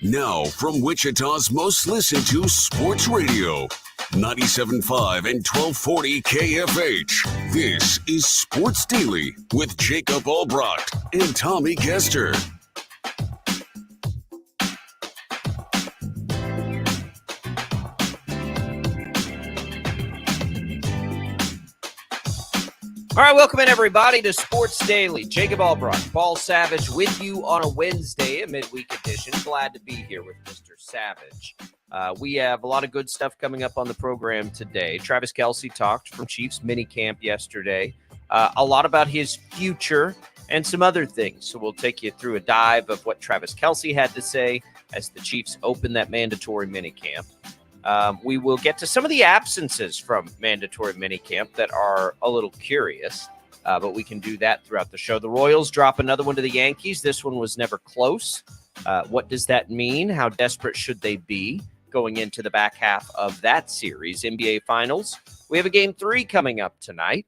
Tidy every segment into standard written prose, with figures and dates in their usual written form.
Now, from Wichita's most listened to sports radio, 97.5 and 1240 KFH. This is Sports Daily with Jacob Albracht and Tommy Castor. All right, welcome in, everybody, to Sports Daily. Jacob Albracht, Paul Savage, with you on a Wednesday, a midweek edition. Glad to be here with Mr. Savage. We have a lot of good stuff coming up on the program today. Travis Kelce talked from Chiefs minicamp yesterday. A lot about his future and some other things. So we'll take you through a dive of what Travis Kelce had to say as the Chiefs open that mandatory minicamp. We will get to some of the absences from mandatory minicamp that are a little curious, but we can do that throughout the show. The Royals drop another one to the Yankees. This one was never close. What does that mean? How desperate should they be going into the back half of that series? NBA Finals. We have a Game 3 coming up tonight.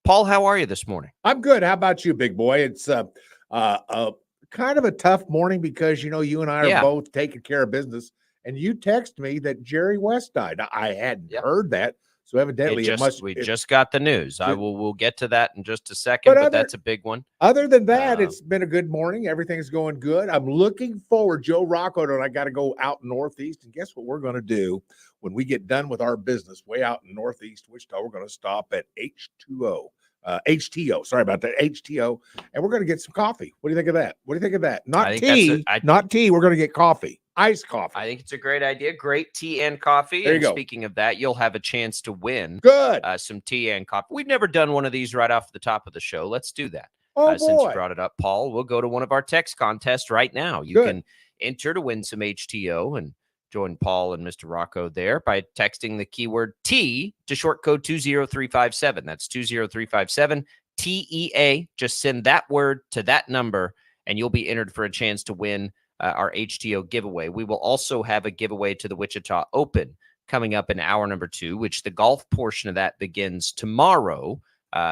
Paul, how are you this morning? I'm good. How about you, big boy? It's kind of a tough morning because, you and I are both taking care of business. And you text me that Jerry West died. I hadn't heard that, so evidently we just got the news. We'll get to that in just a second, but that's a big one. Other than that, it's been a good morning. Everything's going good. I'm looking forward. Joe Rocco and I got to go out Northeast, and guess what we're going to do when we get done with our business way out in Northeast Wichita? We're going to stop at HTO. Sorry about that, HTO, and we're going to get some coffee. What do you think of that? Not tea. Not tea. We're going to get coffee. Iced coffee. I think it's a great idea. Great tea and coffee. There you go. Speaking of that, you'll have a chance to win some tea and coffee. We've never done one of these right off the top of the show. Let's do that. Since you brought it up, Paul, we'll go to one of our text contests right now. You can enter to win some HTO and join Paul and Mr. Rocco there by texting the keyword T to short code 20357. That's 20357 TEA. Just send that word to that number, and you'll be entered for a chance to win our HTO giveaway. We will also have a giveaway to the Wichita Open coming up in hour number 2, which the golf portion of that begins tomorrow.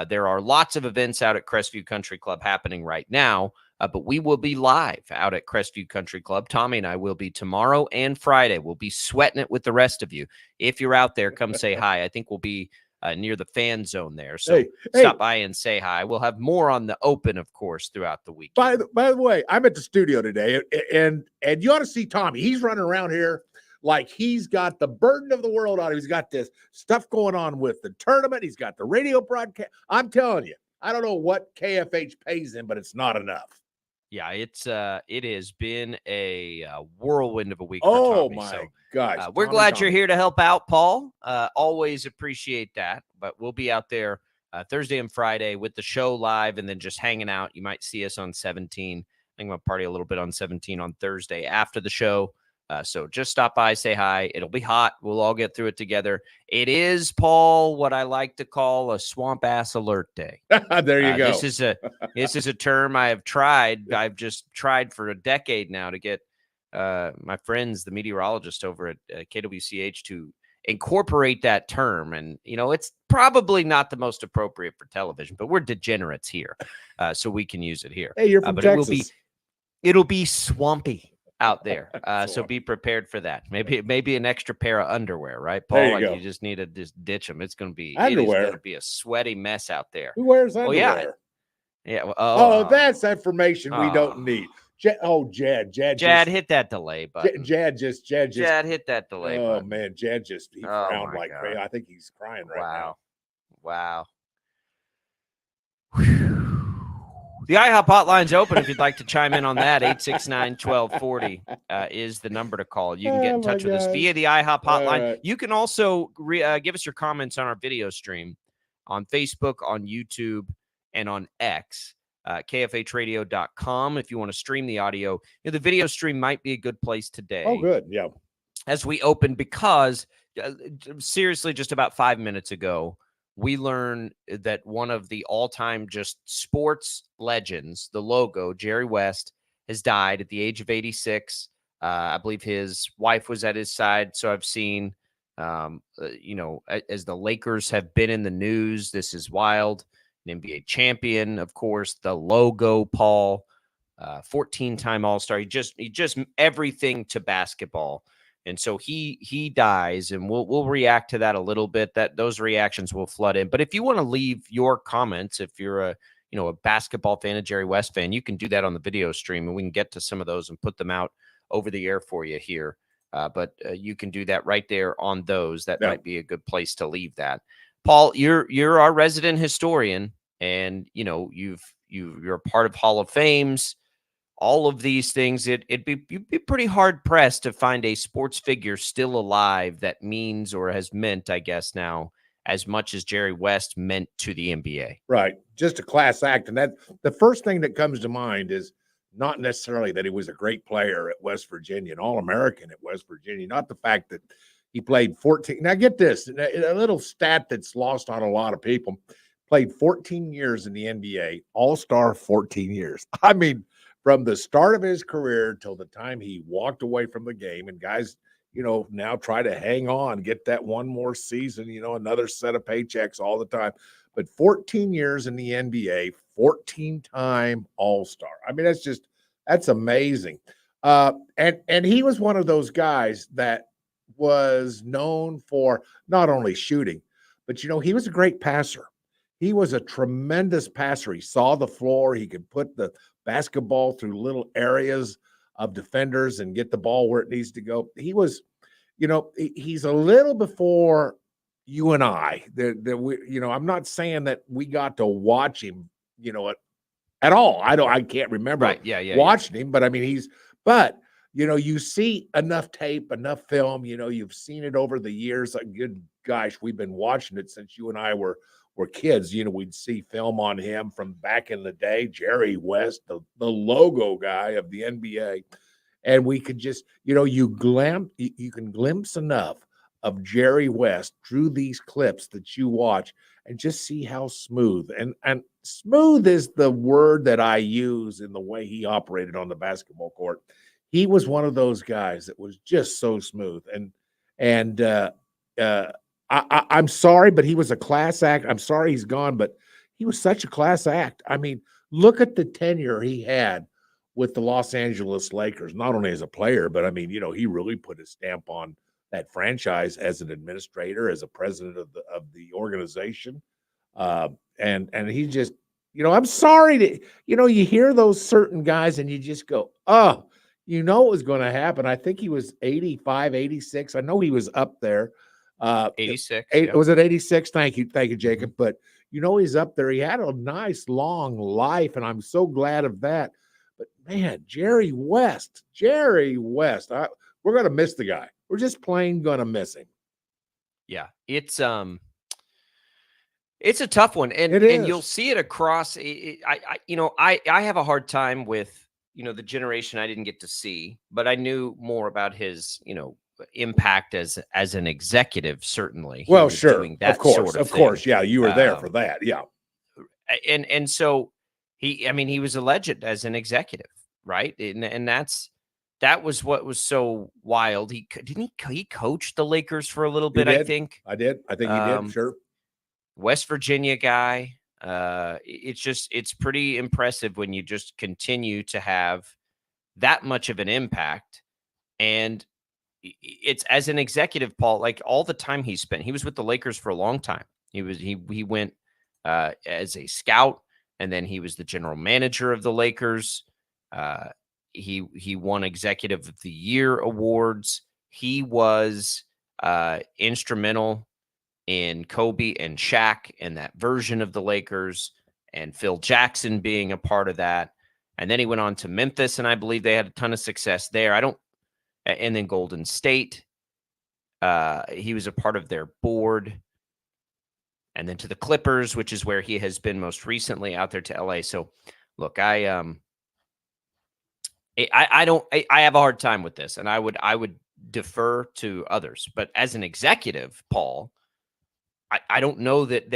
There are lots of events out at Crestview Country Club happening right now, but we will be live out at Crestview Country Club. Tommy and I will be tomorrow and Friday. We'll be sweating it with the rest of you. If you're out there, come say hi. I think we'll be near the fan zone there. So stop by and say hi. We'll have more on the Open, of course, throughout the week. By the way, I'm at the studio today, and you ought to see Tommy. He's running around here like he's got the burden of the world on him. He's got this stuff going on with the tournament. He's got the radio broadcast. I'm telling you, I don't know what KFH pays him, but it's not enough. Yeah, it has been a whirlwind of a week for Tommy. My gosh. We're glad you're here to help out, Paul. Always appreciate that. But we'll be out there Thursday and Friday with the show live and then just hanging out. You might see us on 17. I think I'm going to party a little bit on 17 on Thursday after the show. So just stop by, say hi. It'll be hot. We'll all get through it together. It is, Paul, what I like to call a swamp ass alert day. There you go. This is a term I have tried. I've just tried for a decade now to get my friends, the meteorologists over at KWCH, to incorporate that term. And, it's probably not the most appropriate for television, but we're degenerates here. So we can use it here. Hey, you're from Texas. It'll be swampy out there. So be prepared for that. Maybe an extra pair of underwear, right, Paul? You just need to just ditch them. It's going to be underwear. It is going to be a sweaty mess out there. Who wears underwear? Yeah. That's information we don't need. Jad hit that delay button. Jad hit that delay button. Oh man, Jad just frowned like crazy. I think he's crying right now. Wow. The IHOP hotline's open if you'd like to chime in on that. 869-1240 is the number to call. You can get in touch with us via the IHOP hotline. Right. You can also give us your comments on our video stream on Facebook, on YouTube, and on X, kfhradio.com. If you want to stream the audio, the video stream might be a good place today. Oh, good. Yeah. As we open, because seriously, just about 5 minutes ago, we learned that one of the all-time just sports legends, the logo, Jerry West, has died at the age of 86. I believe his wife was at his side. So I've seen, as the Lakers have been in the news, this is wild. An NBA champion, of course, the logo, Paul. 14-time All-Star. He just everything to basketball. And so he dies, and we'll react to that a little bit. That those reactions will flood in. But if you want to leave your comments, if you're a basketball fan, a Jerry West fan, you can do that on the video stream, and we can get to some of those and put them out over the air for you here. But you can do that right there on those. That might be a good place to leave that. Paul, you're our resident historian, and you're a part of Hall of Fames. All of these things, you'd be pretty hard pressed to find a sports figure still alive that means or has meant, I guess now, as much as Jerry West meant to the NBA. Right. Just a class act. And that the first thing that comes to mind is not necessarily that he was a great player at West Virginia, an All-American at West Virginia, not the fact that he played 14. Now get this, a little stat that's lost on a lot of people. Played 14 years in the NBA, All-Star 14 years. I mean, from the start of his career till the time he walked away from the game, and guys, now try to hang on, get that one more season, another set of paychecks all the time. But 14 years in the NBA, 14-time All-Star. I mean, that's amazing. And he was one of those guys that was known for not only shooting, but, he was a great passer. He was a tremendous passer. He saw the floor. He could put the basketball through little areas of defenders and get the ball where it needs to go. He was, he's a little before you and I. I'm not saying that we got to watch him, at all. I can't remember watching him, but I mean, you see enough tape, enough film, you've seen it over the years. Good gosh, we've been watching it since you and I were kids. We'd see film on him from back in the day, Jerry West, the logo guy of the NBA. And we could just, you can glimpse enough of Jerry West through these clips that you watch and just see how smooth. And smooth is the word that I use in the way he operated on the basketball court. He was one of those guys that was just so smooth. I'm sorry, but he was a class act. I'm sorry he's gone, but he was such a class act. I mean, look at the tenure he had with the Los Angeles Lakers, not only as a player, but I mean, he really put his stamp on that franchise as an administrator, as a president of the organization. And he just, I'm sorry to, you hear those certain guys and you just go, oh, it was going to happen. I think he was 85, 86. I know he was up there. 86. Was it 86? Thank you, Jacob. But he's up there. He had a nice long life, and I'm so glad of that. But man, Jerry West, we're gonna miss the guy. We're just plain gonna miss him. Yeah, it's a tough one, and you'll see it across. I have a hard time with the generation I didn't get to see, but I knew more about his impact as an executive. Certainly, well, sure, of course, yeah, you were there for that, yeah. And so he was a legend as an executive, right? And that was what was so wild. He coached the Lakers for a little bit. I think he did. Sure. West Virginia guy. It's pretty impressive when you just continue to have that much of an impact. And it's as an executive, Paul, like all the time he spent, he was with the Lakers for a long time. He went as a scout, and then he was the general manager of the Lakers. He won Executive of the Year awards. He was instrumental in Kobe and Shaq and that version of the Lakers, and Phil Jackson being a part of that. And then he went on to Memphis, and I believe they had a ton of success there. And then Golden State. He was a part of their board. And then to the Clippers, which is where he has been most recently, out there to LA. So look, I have a hard time with this, and I would defer to others. But as an executive, Paul, I don't know that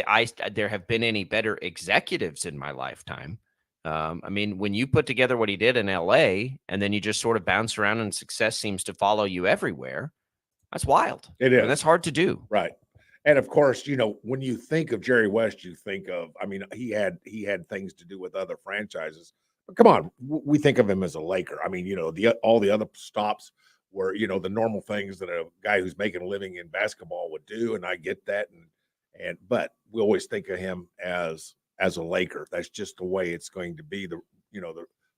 there have been any better executives in my lifetime. I mean, when you put together what he did in LA, and then you just sort of bounce around and success seems to follow you everywhere, that's wild. It is. And that's hard to do. Right. And of course, when you think of Jerry West, you think of, he had things to do with other franchises, come on, we think of him as a Laker. I mean, all the other stops were, the normal things that a guy who's making a living in basketball would do, and I get that. But we always think of him as a Laker. That's just the way it's going to be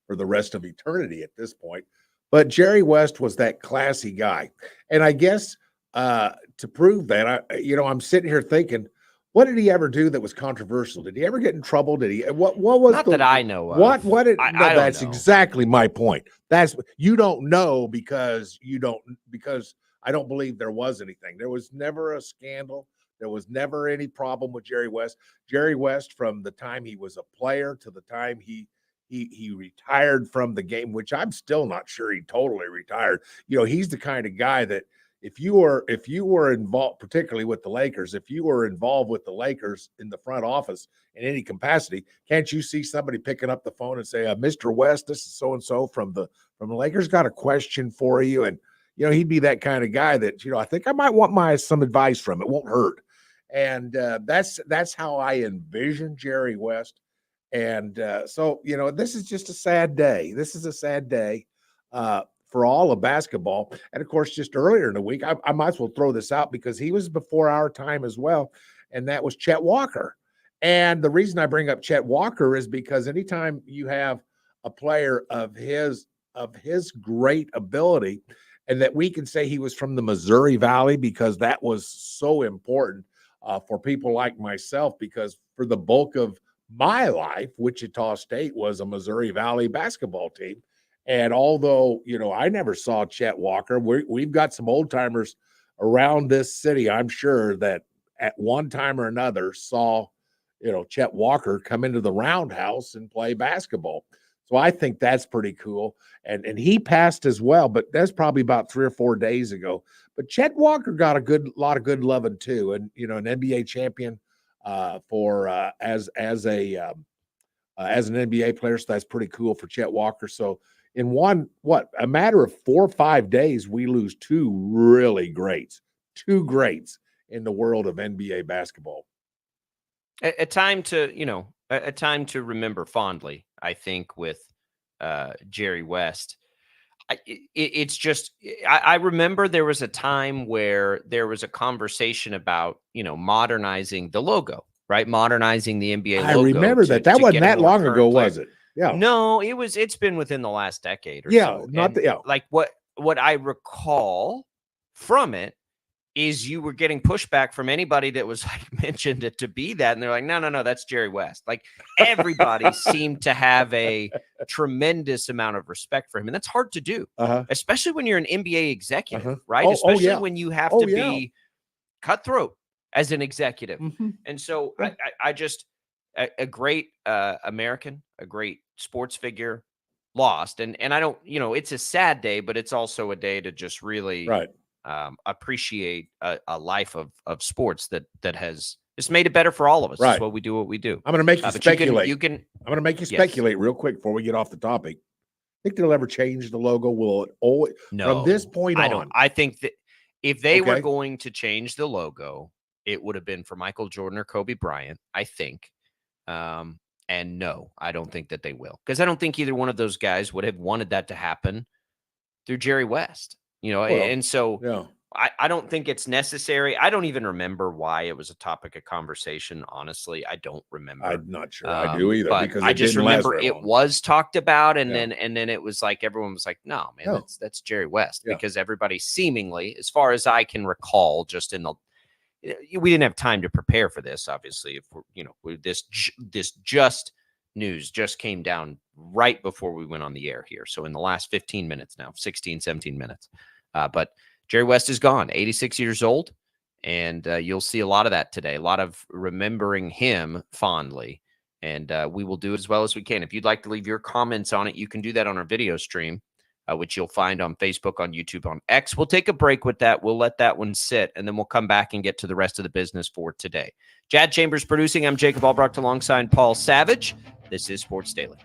for the rest of eternity at this point. But Jerry West was that classy guy, and I guess to prove that, I'm sitting here thinking, what did he ever do that was controversial? Did he ever get in trouble? Did he? What was not that I know of? What did? I No, don't that's know. exactly my point. You don't know because I don't believe there was anything. There was never a scandal. There was never any problem with Jerry West. Jerry West, from the time he was a player to the time he retired from the game, which I'm still not sure he totally retired. He's the kind of guy that if you were involved, particularly with the Lakers, if you were involved with the Lakers in the front office in any capacity, can't you see somebody picking up the phone and say, Mr. West, this is so-and-so from the Lakers, got a question for you. And, he'd be that kind of guy that, I think I might want some advice from. It won't hurt. And that's how I envision Jerry West. And so, this is just a sad day. This is a sad day for all of basketball. And of course, just earlier in the week, I might as well throw this out because he was before our time as well. And that was Chet Walker. And the reason I bring up Chet Walker is because anytime you have a player of his great ability, and that we can say he was from the Missouri Valley, because that was so important for people like myself, because for the bulk of my life, Wichita State was a Missouri Valley basketball team. And although, I never saw Chet Walker, we've got some old timers around this city, I'm sure, that at one time or another saw, Chet Walker come into the Roundhouse and play basketball. So I think that's pretty cool. And he passed as well, but that's probably about 3 or 4 days ago. But Chet Walker got a lot of good loving too. And, an NBA champion as an NBA player. So that's pretty cool for Chet Walker. So in a matter of 4 or 5 days, we lose two greats in the world of NBA basketball. A time to remember fondly, I think, with Jerry West. I remember there was a time where there was a conversation about, modernizing the logo, right? Modernizing the NBA logo. I remember that wasn't that long ago, was it? Yeah. No, it's been within the last decade or so. Like what I recall from it is you were getting pushback from anybody that was mentioned it to be that. And they're like, no, that's Jerry West. Like everybody seemed to have a tremendous amount of respect for him. And that's hard to do, especially when you're an NBA executive, right? Especially when you have to be cutthroat as an executive. Mm-hmm. And so I just, a great American, a great sports figure lost. And I don't, it's a sad day, but it's also a day to just really appreciate a life of sports that has just made it better for all of us. That's what we do. I'm going to make you speculate. I'm going to make you speculate real quick before we get off the topic. Think they'll ever change the logo? Will it always from this point on? I think that if they were going to change the logo, it would have been for Michael Jordan or Kobe Bryant, I think. And no, I don't think that they will, because I don't think either one of those guys would have wanted that to happen through Jerry West, and so I don't think it's necessary. I don't even remember why it was a topic of conversation. Honestly, I don't remember. I'm not sure I do either, because I just remember it was talked about, and then it was like everyone was like, "No, man, that's Jerry West," because everybody seemingly, as far as I can recall, just in the we didn't have time to prepare for this. Obviously, if this just news just came down right before we went on the air here. So in the last 15 minutes now, 16, 17 minutes. But Jerry West is gone, 86 years old. And you'll see a lot of that today, a lot of remembering him fondly. And we will do as well as we can. If you'd like to leave your comments on it, you can do that on our video stream, which you'll find on Facebook, on YouTube, on X. We'll take a break with that. We'll let that one sit, and then we'll come back and get to the rest of the business for today. Jad Chambers producing. I'm Jacob Albracht alongside Paul Savage. This is Sports Daily.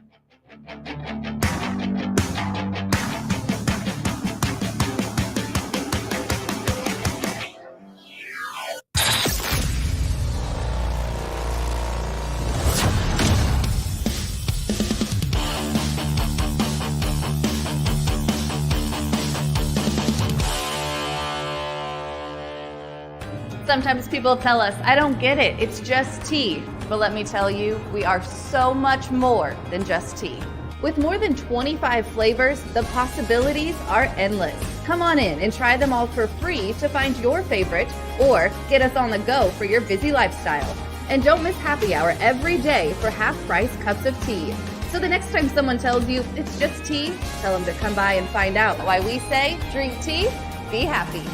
Sometimes people tell us, I don't get it, it's just tea. But let me tell you, we are so much more than just tea. With more than 25 flavors, the possibilities are endless. Come on in and try them all for free to find your favorite or get us on the go for your busy lifestyle. And don't miss happy hour every day for half-price cups of tea. So the next time someone tells you it's just tea, tell them to come by and find out why we say drink tea, be happy.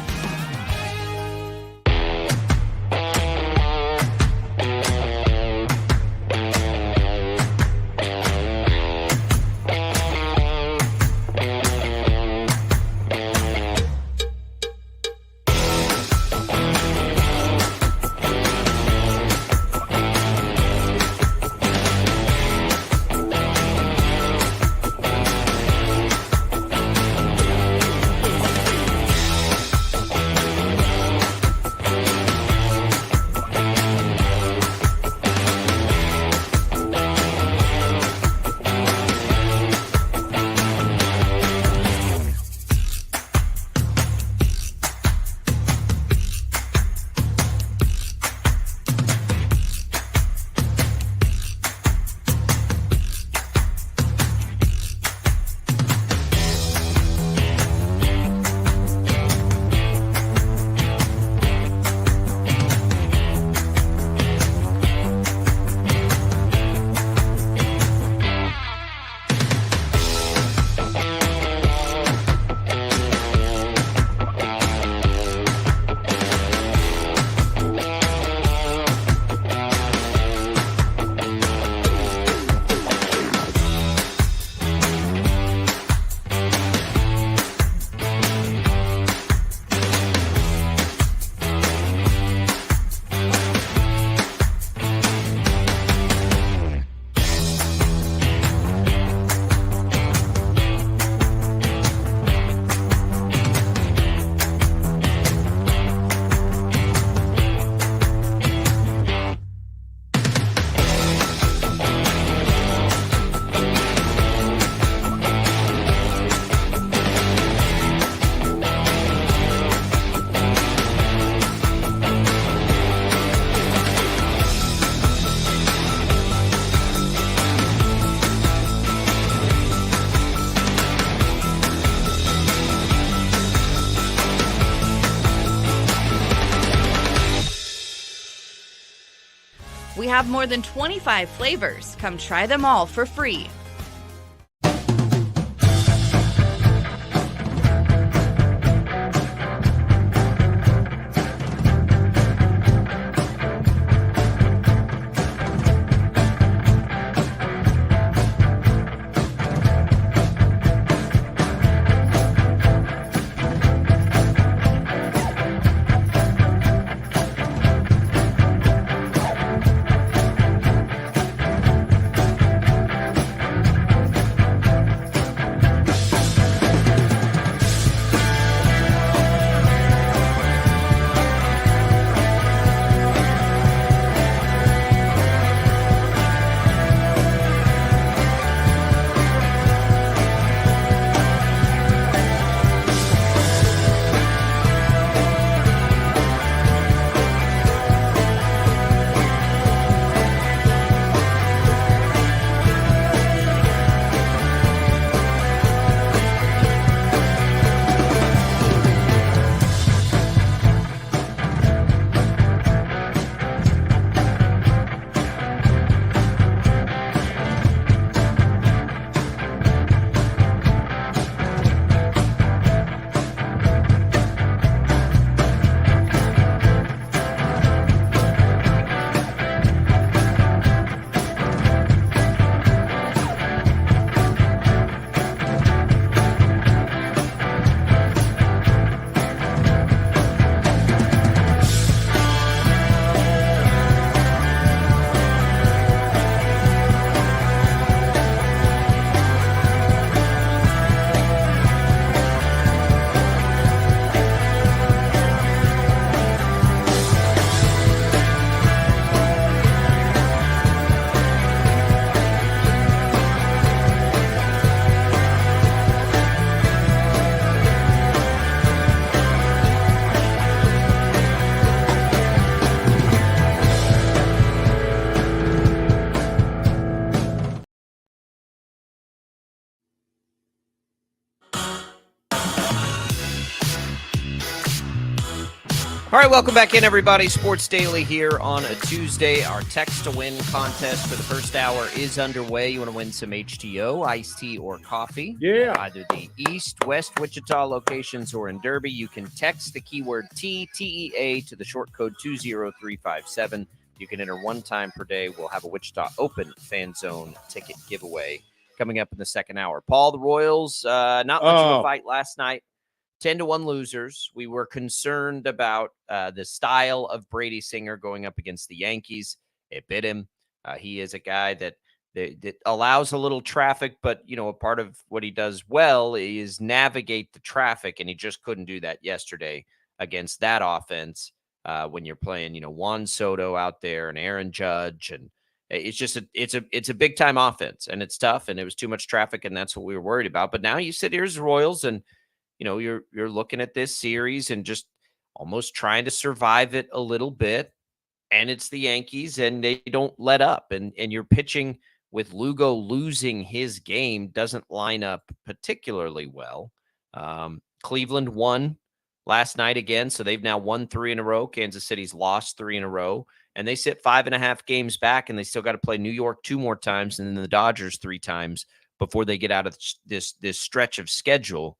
We have more than 25 flavors. Come try them all for free. All right, welcome back in, everybody. Sports Daily here on a Tuesday. Our Text to Win contest for the first hour is underway. You want to win some HTO, iced tea, or coffee? Yeah. Either the East, West Wichita locations or in Derby. You can text the keyword TEA to the short code 20357. You can enter one time per day. We'll have a Wichita Open Fan Zone ticket giveaway coming up in the second hour. Paul, the Royals, not much of a fight last night. 10-1 losers. We were concerned about the style of Brady Singer going up against the Yankees. It bit him. He is a guy that allows a little traffic, but, a part of what he does well is navigate the traffic, and he just couldn't do that yesterday against that offense when you're playing, Juan Soto out there and Aaron Judge, and it's just it's a big-time offense, and it's tough, and it was too much traffic, and that's what we were worried about. But now you sit here as Royals, and you're looking at this series and just almost trying to survive it a little bit. And it's the Yankees, and they don't let up. And you're pitching with Lugo losing his game doesn't line up particularly well. Cleveland won last night again, so they've now won 3 in a row. Kansas City's lost 3 in a row. And they sit 5.5 games back, and they still got to play New York 2 more times and then the Dodgers 3 times before they get out of this stretch of schedule.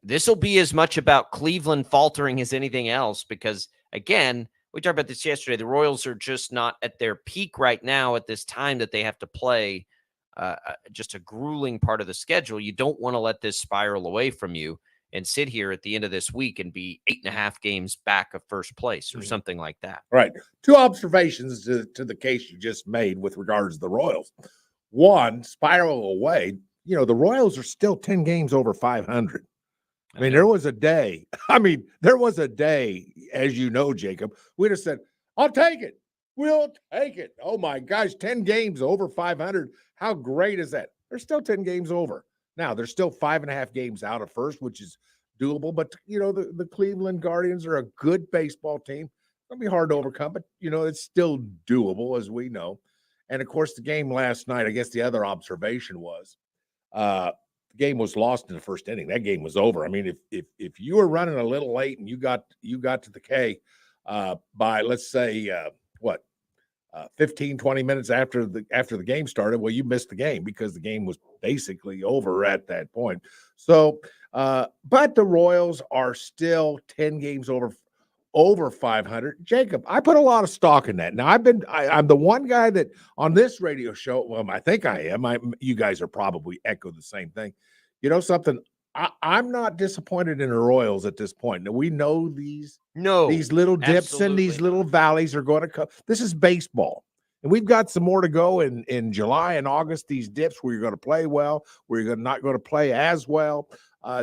This will be as much about Cleveland faltering as anything else because, again, we talked about this yesterday. The Royals are just not at their peak right now at this time that they have to play just a grueling part of the schedule. You don't want to let this spiral away from you and sit here at the end of this week and be 8.5 games back of first place or something like that. Right. 2 observations to the case you just made with regards to the Royals. One, spiral away. The Royals are still 10 games over 500. There was a day, as you know, Jacob, we'd have said, I'll take it. We'll take it. Oh, my gosh, 10 games over 500. How great is that? They're still 10 games over. Now, they're still 5.5 games out of first, which is doable. But, the Cleveland Guardians are a good baseball team. It'll be hard to overcome, but, it's still doable, as we know. And, of course, the game last night, I guess the other observation was the game was lost in the first inning. That game was over. If you were running a little late and you got to the K by, let's say, 15, 20 minutes after the game started, well, you missed the game because the game was basically over at that point. So, but the Royals are still 10 games over 500. Jacob, I put a lot of stock in that. Now, I'm the one guy that on this radio show, well, I think I am. You guys are probably echo the same thing. Something, I'm not disappointed in the Royals at this point. Now, we know these little dips and these little valleys are going to come. This is baseball. And we've got some more to go in July and August, these dips where you're going to play well, where you're not going to play as well.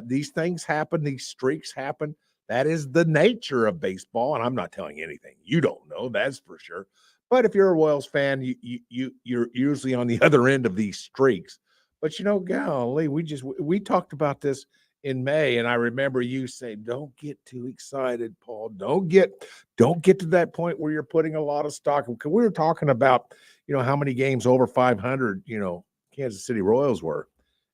These things happen. These streaks happen. That is the nature of baseball, and I'm not telling you anything you don't know, that's for sure. But if you're a Royals fan, you're usually on the other end of these streaks. But, golly, we talked about this in May, and I remember you saying, don't get too excited, Paul. Don't get to that point where you're putting a lot of stock. Because we were talking about, how many games over 500, Kansas City Royals were.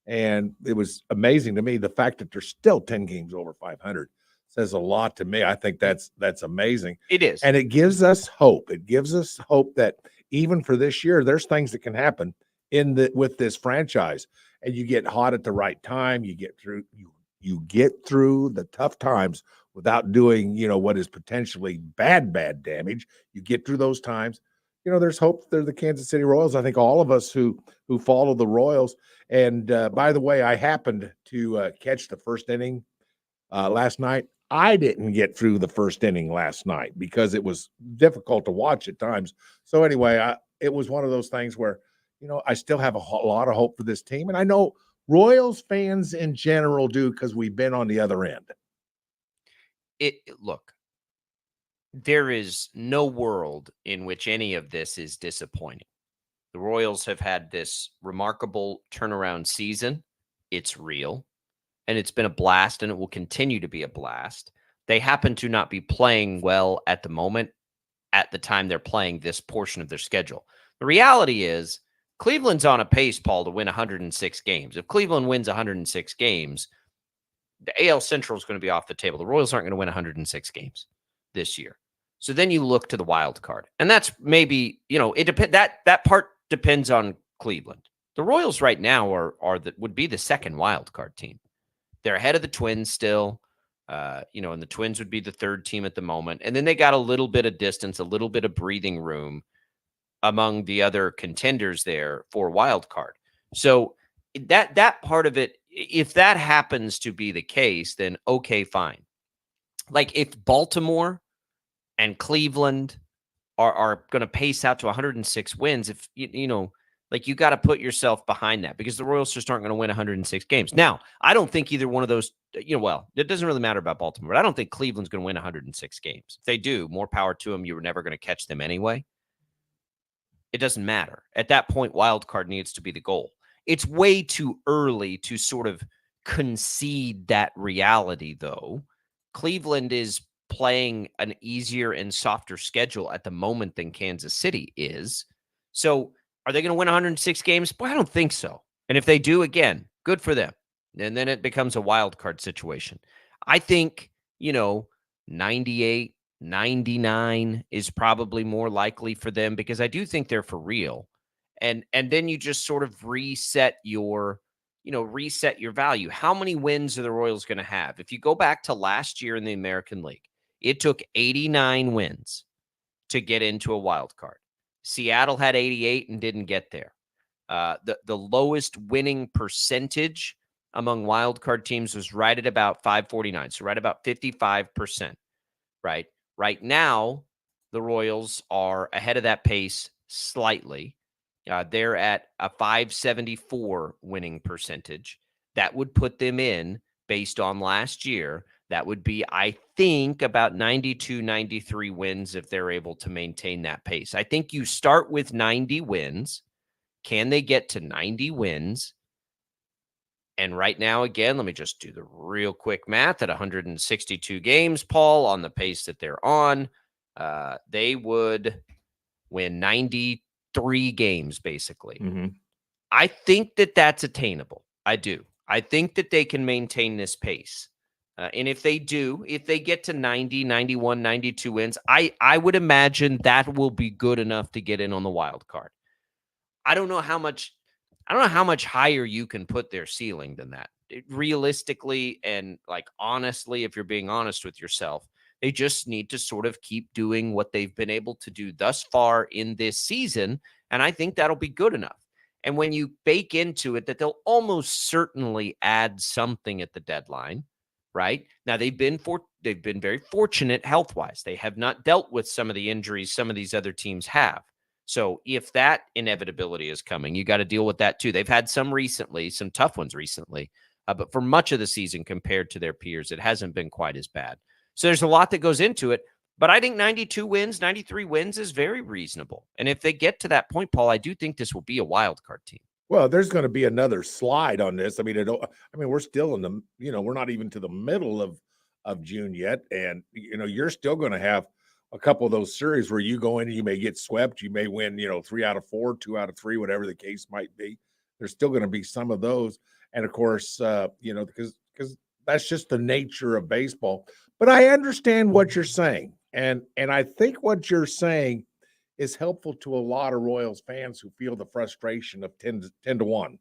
And it was amazing to me, the fact that they're still 10 games over 500. Says a lot to me. I think that's amazing. It is. And it gives us hope. It gives us hope that even for this year, there's things that can happen with this franchise. And you get hot at the right time. You get through the tough times without doing, what is potentially bad damage. You get through those times. There's hope. They're the Kansas City Royals. I think all of us who follow the Royals. And by the way, I happened to catch the first inning last night. I didn't get through the first inning last night because it was difficult to watch at times. So anyway, it was one of those things where, I still have a lot of hope for this team. And I know Royals fans in general do because we've been on the other end. Look, there is no world in which any of this is disappointing. The Royals have had this remarkable turnaround season. It's real. And it's been a blast, and it will continue to be a blast. They happen to not be playing well at the moment, at the time they're playing this portion of their schedule. The reality is Cleveland's on a pace, Paul, to win 106 games. If Cleveland wins 106 games, the AL Central is going to be off the table. The Royals aren't going to win 106 games. this year. So then you look to the wild card, and that's maybe, it depends. That part depends on Cleveland. The Royals right now would be the second wild card team. They're ahead of the Twins still, and the Twins would be the third team at the moment. And then they got a little bit of distance, a little bit of breathing room among the other contenders there for wild card. So that part of it, if that happens to be the case, then okay, fine. Like if Baltimore and Cleveland are going to pace out to 106 wins, if you got to put yourself behind that, because the Royals just aren't going to win 106 games. Now, I don't think either one of those, it doesn't really matter about Baltimore, but I don't think Cleveland's going to win 106 games. If they do, more power to them. You were never going to catch them anyway. It doesn't matter. At that point, wild card needs to be the goal. It's way too early to sort of concede that reality, though. Cleveland is playing an easier and softer schedule at the moment than Kansas City is. So are they going to win 106 games? Boy, I don't think so. And if they do, again, good for them. And then it becomes a wild card situation. I think, 98, 99 is probably more likely for them, because I do think they're for real. And then you just sort of reset your value. How many wins are the Royals going to have? If you go back to last year in the American League, it took 89 wins to get into a wild card. Seattle had 88 and didn't get there. The lowest winning percentage among wild card teams was right at about 549, so right about 55%. Right now, the Royals are ahead of that pace slightly. They're at a 574 winning percentage. That would put them in, based on last year, that would be, I think, about 92, 93 wins if they're able to maintain that pace. I think you start with 90 wins. Can they get to 90 wins? And right now, again, let me just do the real quick math. At 162 games, Paul, on the pace that they're on, they would win 93 games, basically. Mm-hmm. I think that that's attainable. I do. I think that they can maintain this pace. And if they get to 90, 91, 92 wins, I would imagine that will be good enough to get in on the wild card. I don't know how much higher you can put their ceiling than that. Realistically and honestly, if you're being honest with yourself, they just need to sort of keep doing what they've been able to do thus far in this season. And I think that'll be good enough. And when you bake into it that they'll almost certainly add something at the deadline, right? Now, they've been very fortunate health-wise. They have not dealt with some of the injuries some of these other teams have. So if that inevitability is coming, you got to deal with that too. They've had some tough ones recently, but for much of the season compared to their peers, it hasn't been quite as bad. So there's a lot that goes into it, but I think 92 wins, 93 wins is very reasonable. And if they get to that point, Paul, I do think this will be a wild card team. Well, there's going to be another slide on this. I mean, we're still in the, we're not even to the middle of June yet. And, you're still going to have a couple of those series where you go in and you may get swept. You may win, 3 out of 4, 2 out of 3, whatever the case might be. There's still going to be some of those. And of course, because that's just the nature of baseball. But I understand what you're saying. And I think what you're saying is helpful to a lot of Royals fans who feel the frustration of 10 to 1,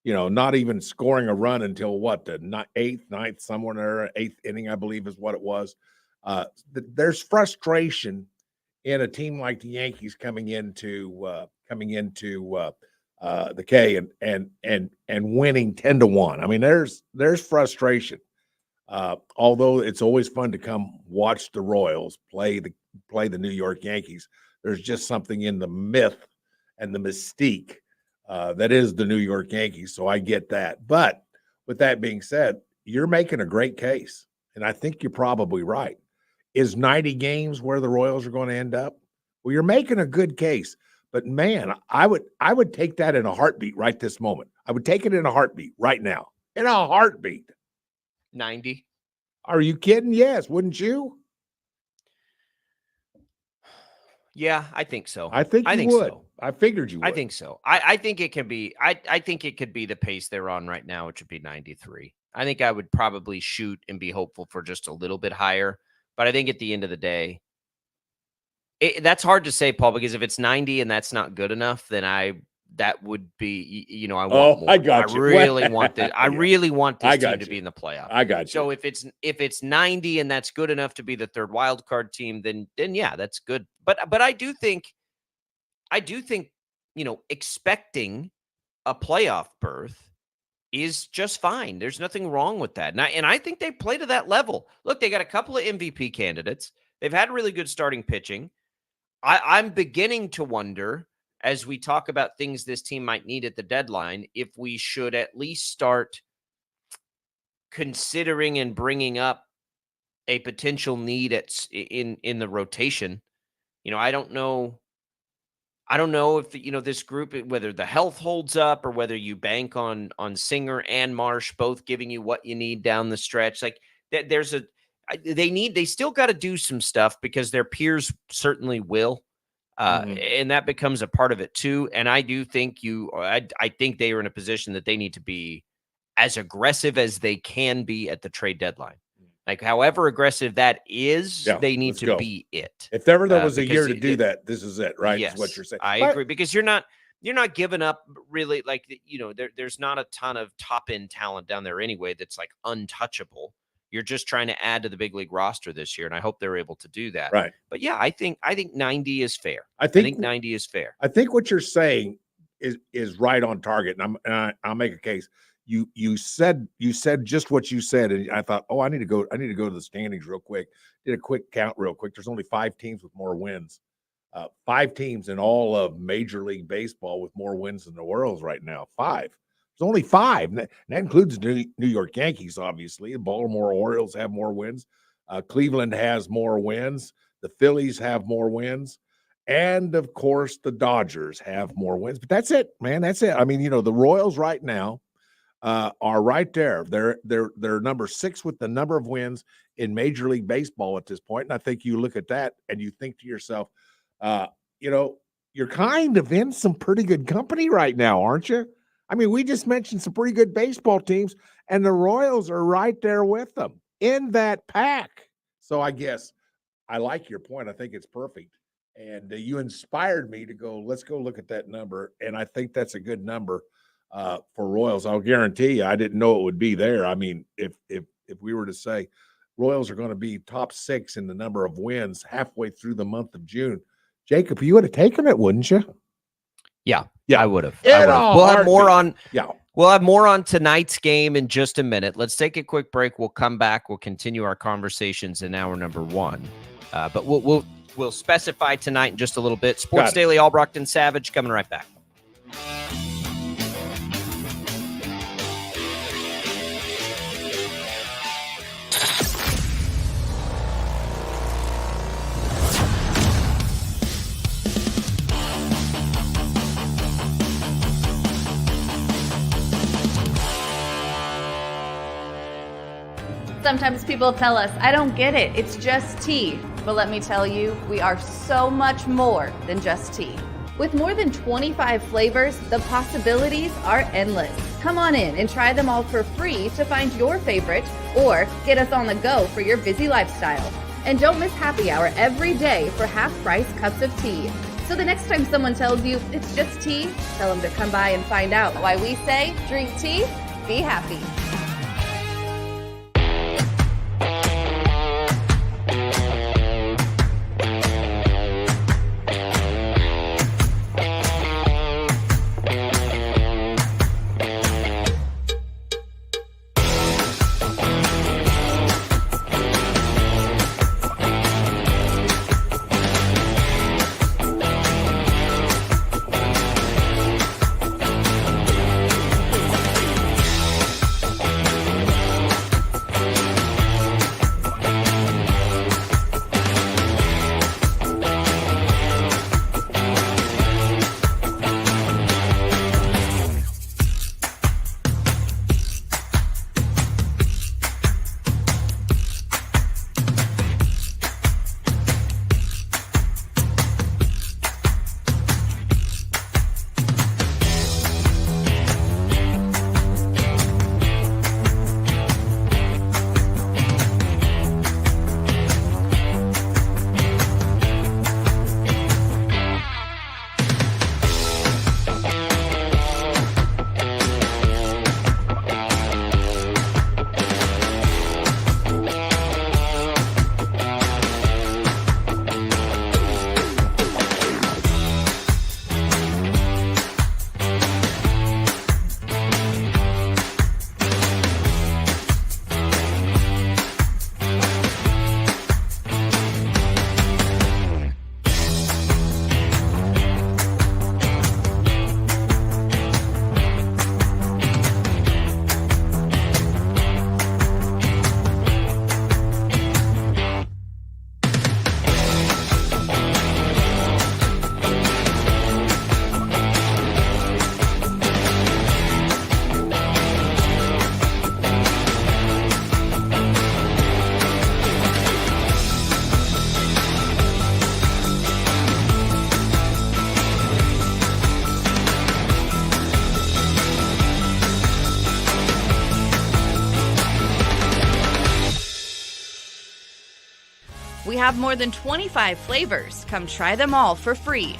not even scoring a run until the 8th, 9th, somewhere there, 8th inning, I believe is what it was. There's frustration in a team like the Yankees coming into the K and winning 10 to 1. I mean, there's frustration. Although it's always fun to come watch the Royals play the New York Yankees, there's just something in the myth and the mystique that is the New York Yankees. So I get that. But with that being said, you're making a great case, and I think you're probably right. Is 90 games where the Royals are going to end up? Well, you're making a good case. But man, I would take that in a heartbeat right this moment. I would take it in a heartbeat right now. In a heartbeat. 90. Are you kidding? Yes, wouldn't you? Yeah, I think so. I think you would. So. I figured you would. I think so. I think it can be. I think it could be the pace they're on right now, which would be 93. I think I would probably shoot and be hopeful for just a little bit higher. But I think at the end of the day, that's hard to say, Paul, because if it's 90 and that's not good enough, then that would be, I want more. I got you. I really want this. I really want this team to you. be in the playoff. I got you. So if it's 90 and that's good enough to be the third wild card team, then yeah, that's good. But I do think, expecting a playoff berth is just fine. There's nothing wrong with that. And I think they play to that level. Look, they got a couple of MVP candidates. They've had really good starting pitching. I'm beginning to wonder, as we talk about things this team might need at the deadline, if we should at least start considering and bringing up a potential need in the rotation. I don't know if this group, whether the health holds up or whether you bank on Singer and Marsh both giving you what you need down the stretch. Like they still got to do some stuff because their peers certainly will. And that becomes a part of it too. And I do think I think they are in a position that they need to be as aggressive as they can be at the trade deadline. Like however aggressive that is, they need to be it. If ever there was a year to do that, this is it, right? Yes, is what you're saying. I agree, because you're not giving up really, like, there's not a ton of top end talent down there anyway that's like untouchable. You're just trying to add to the big league roster this year, and I hope they're able to do that. Right. But yeah, I think 90 is fair. I think 90 is fair. I think what you're saying is right on target, and I'll make a case. You said just what you said, and I thought, I need to go to the standings real quick. Did a quick count real quick. There's only 5 teams with more wins. 5 teams in all of Major League Baseball with more wins than the Royals right now. 5. There's only 5. And that includes the New York Yankees, obviously. The Baltimore Orioles have more wins. Cleveland has more wins. The Phillies have more wins. And, of course, the Dodgers have more wins. But that's it, man. That's it. I mean, the Royals right now are right there. They're number 6 with the number of wins in Major League Baseball at this point. And I think you look at that and you think to yourself, you're kind of in some pretty good company right now, aren't you? I mean, we just mentioned some pretty good baseball teams, and the Royals are right there with them in that pack. So I guess I like your point. I think it's perfect. And you inspired me to go, let's go look at that number. And I think that's a good number for Royals. I'll guarantee you, I didn't know it would be there. I mean, if we were to say Royals are going to be top 6 in the number of wins halfway through the month of June, Jacob, you would have taken it, wouldn't you? Yeah, I would have. We'll have more on. Yeah, we'll have more on tonight's game in just a minute. Let's take a quick break. We'll come back. We'll continue our conversations in hour number 1. But we'll specify tonight in just a little bit. Sports Daily, Albracht and Savage coming right back. Sometimes people tell us, I don't get it, it's just tea. But let me tell you, we are so much more than just tea. With more than 25 flavors, the possibilities are endless. Come on in and try them all for free to find your favorite, or get us on the go for your busy lifestyle. And don't miss happy hour every day for half-price cups of tea. So the next time someone tells you it's just tea, tell them to come by and find out why we say, drink tea, be happy. have more than 25 flavors. Come try them all for free.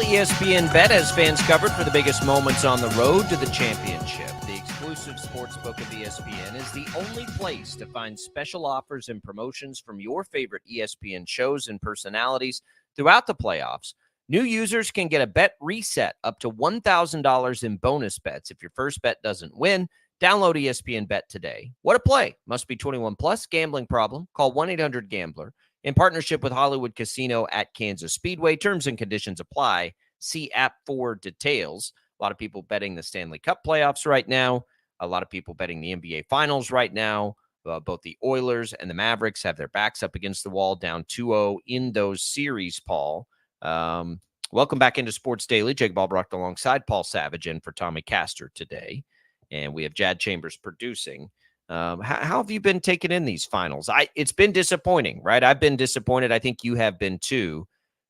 ESPN Bet has fans covered for the biggest moments on the road to the championship. The exclusive sportsbook of ESPN is the only place to find special offers and promotions from your favorite ESPN shows and personalities throughout the playoffs. New users can get a bet reset up to $1,000 in bonus bets if your first bet doesn't win. Download ESPN Bet today. What a play. Must be 21 plus. Gambling problem? Call 1-800-GAMBLER. In partnership with Hollywood Casino at Kansas Speedway. Terms and conditions apply. See app for details. A lot of people betting the Stanley Cup playoffs right now. A lot of people betting the NBA Finals right now. Both the Oilers and the Mavericks have their backs up against the wall, down 2-0 in those series, Paul. Welcome back into Sports Daily. Jake Albracht alongside Paul Savage and for Tommy Castor today. And we have Jad Chambers producing. How have you been taking in these finals? It's been disappointing, right? I've been disappointed. I think you have been too.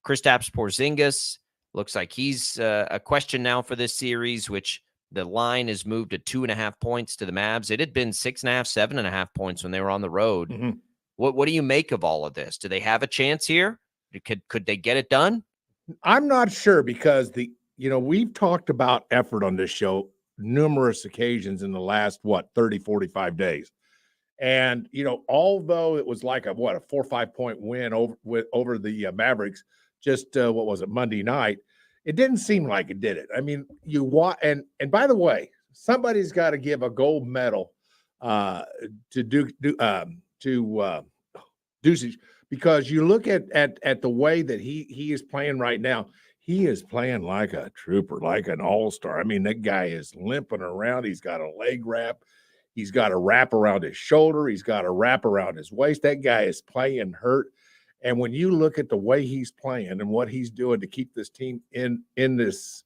Kristaps Porzingis looks like he's a question now for this series, which the line is moved to 2.5 points to the Mavs. It had been 6.5, 7.5 points when they were on the road. Mm-hmm. What do you make of all of this? Do they have a chance here? Could they get it done? I'm not sure because we've talked about effort on this show numerous occasions in the last 30, 45 days. And although it was like a 4 or 5 point win over the Mavericks just Monday night, it didn't seem like it did it. I mean, and by the way, somebody's got to give a gold medal to Deucich, because you look at the way that he is playing right now. He is playing like a trooper, like an all-star. I mean, that guy is limping around. He's got a leg wrap. He's got a wrap around his shoulder. He's got a wrap around his waist. That guy is playing hurt. And when you look at the way he's playing and what he's doing to keep this team in this,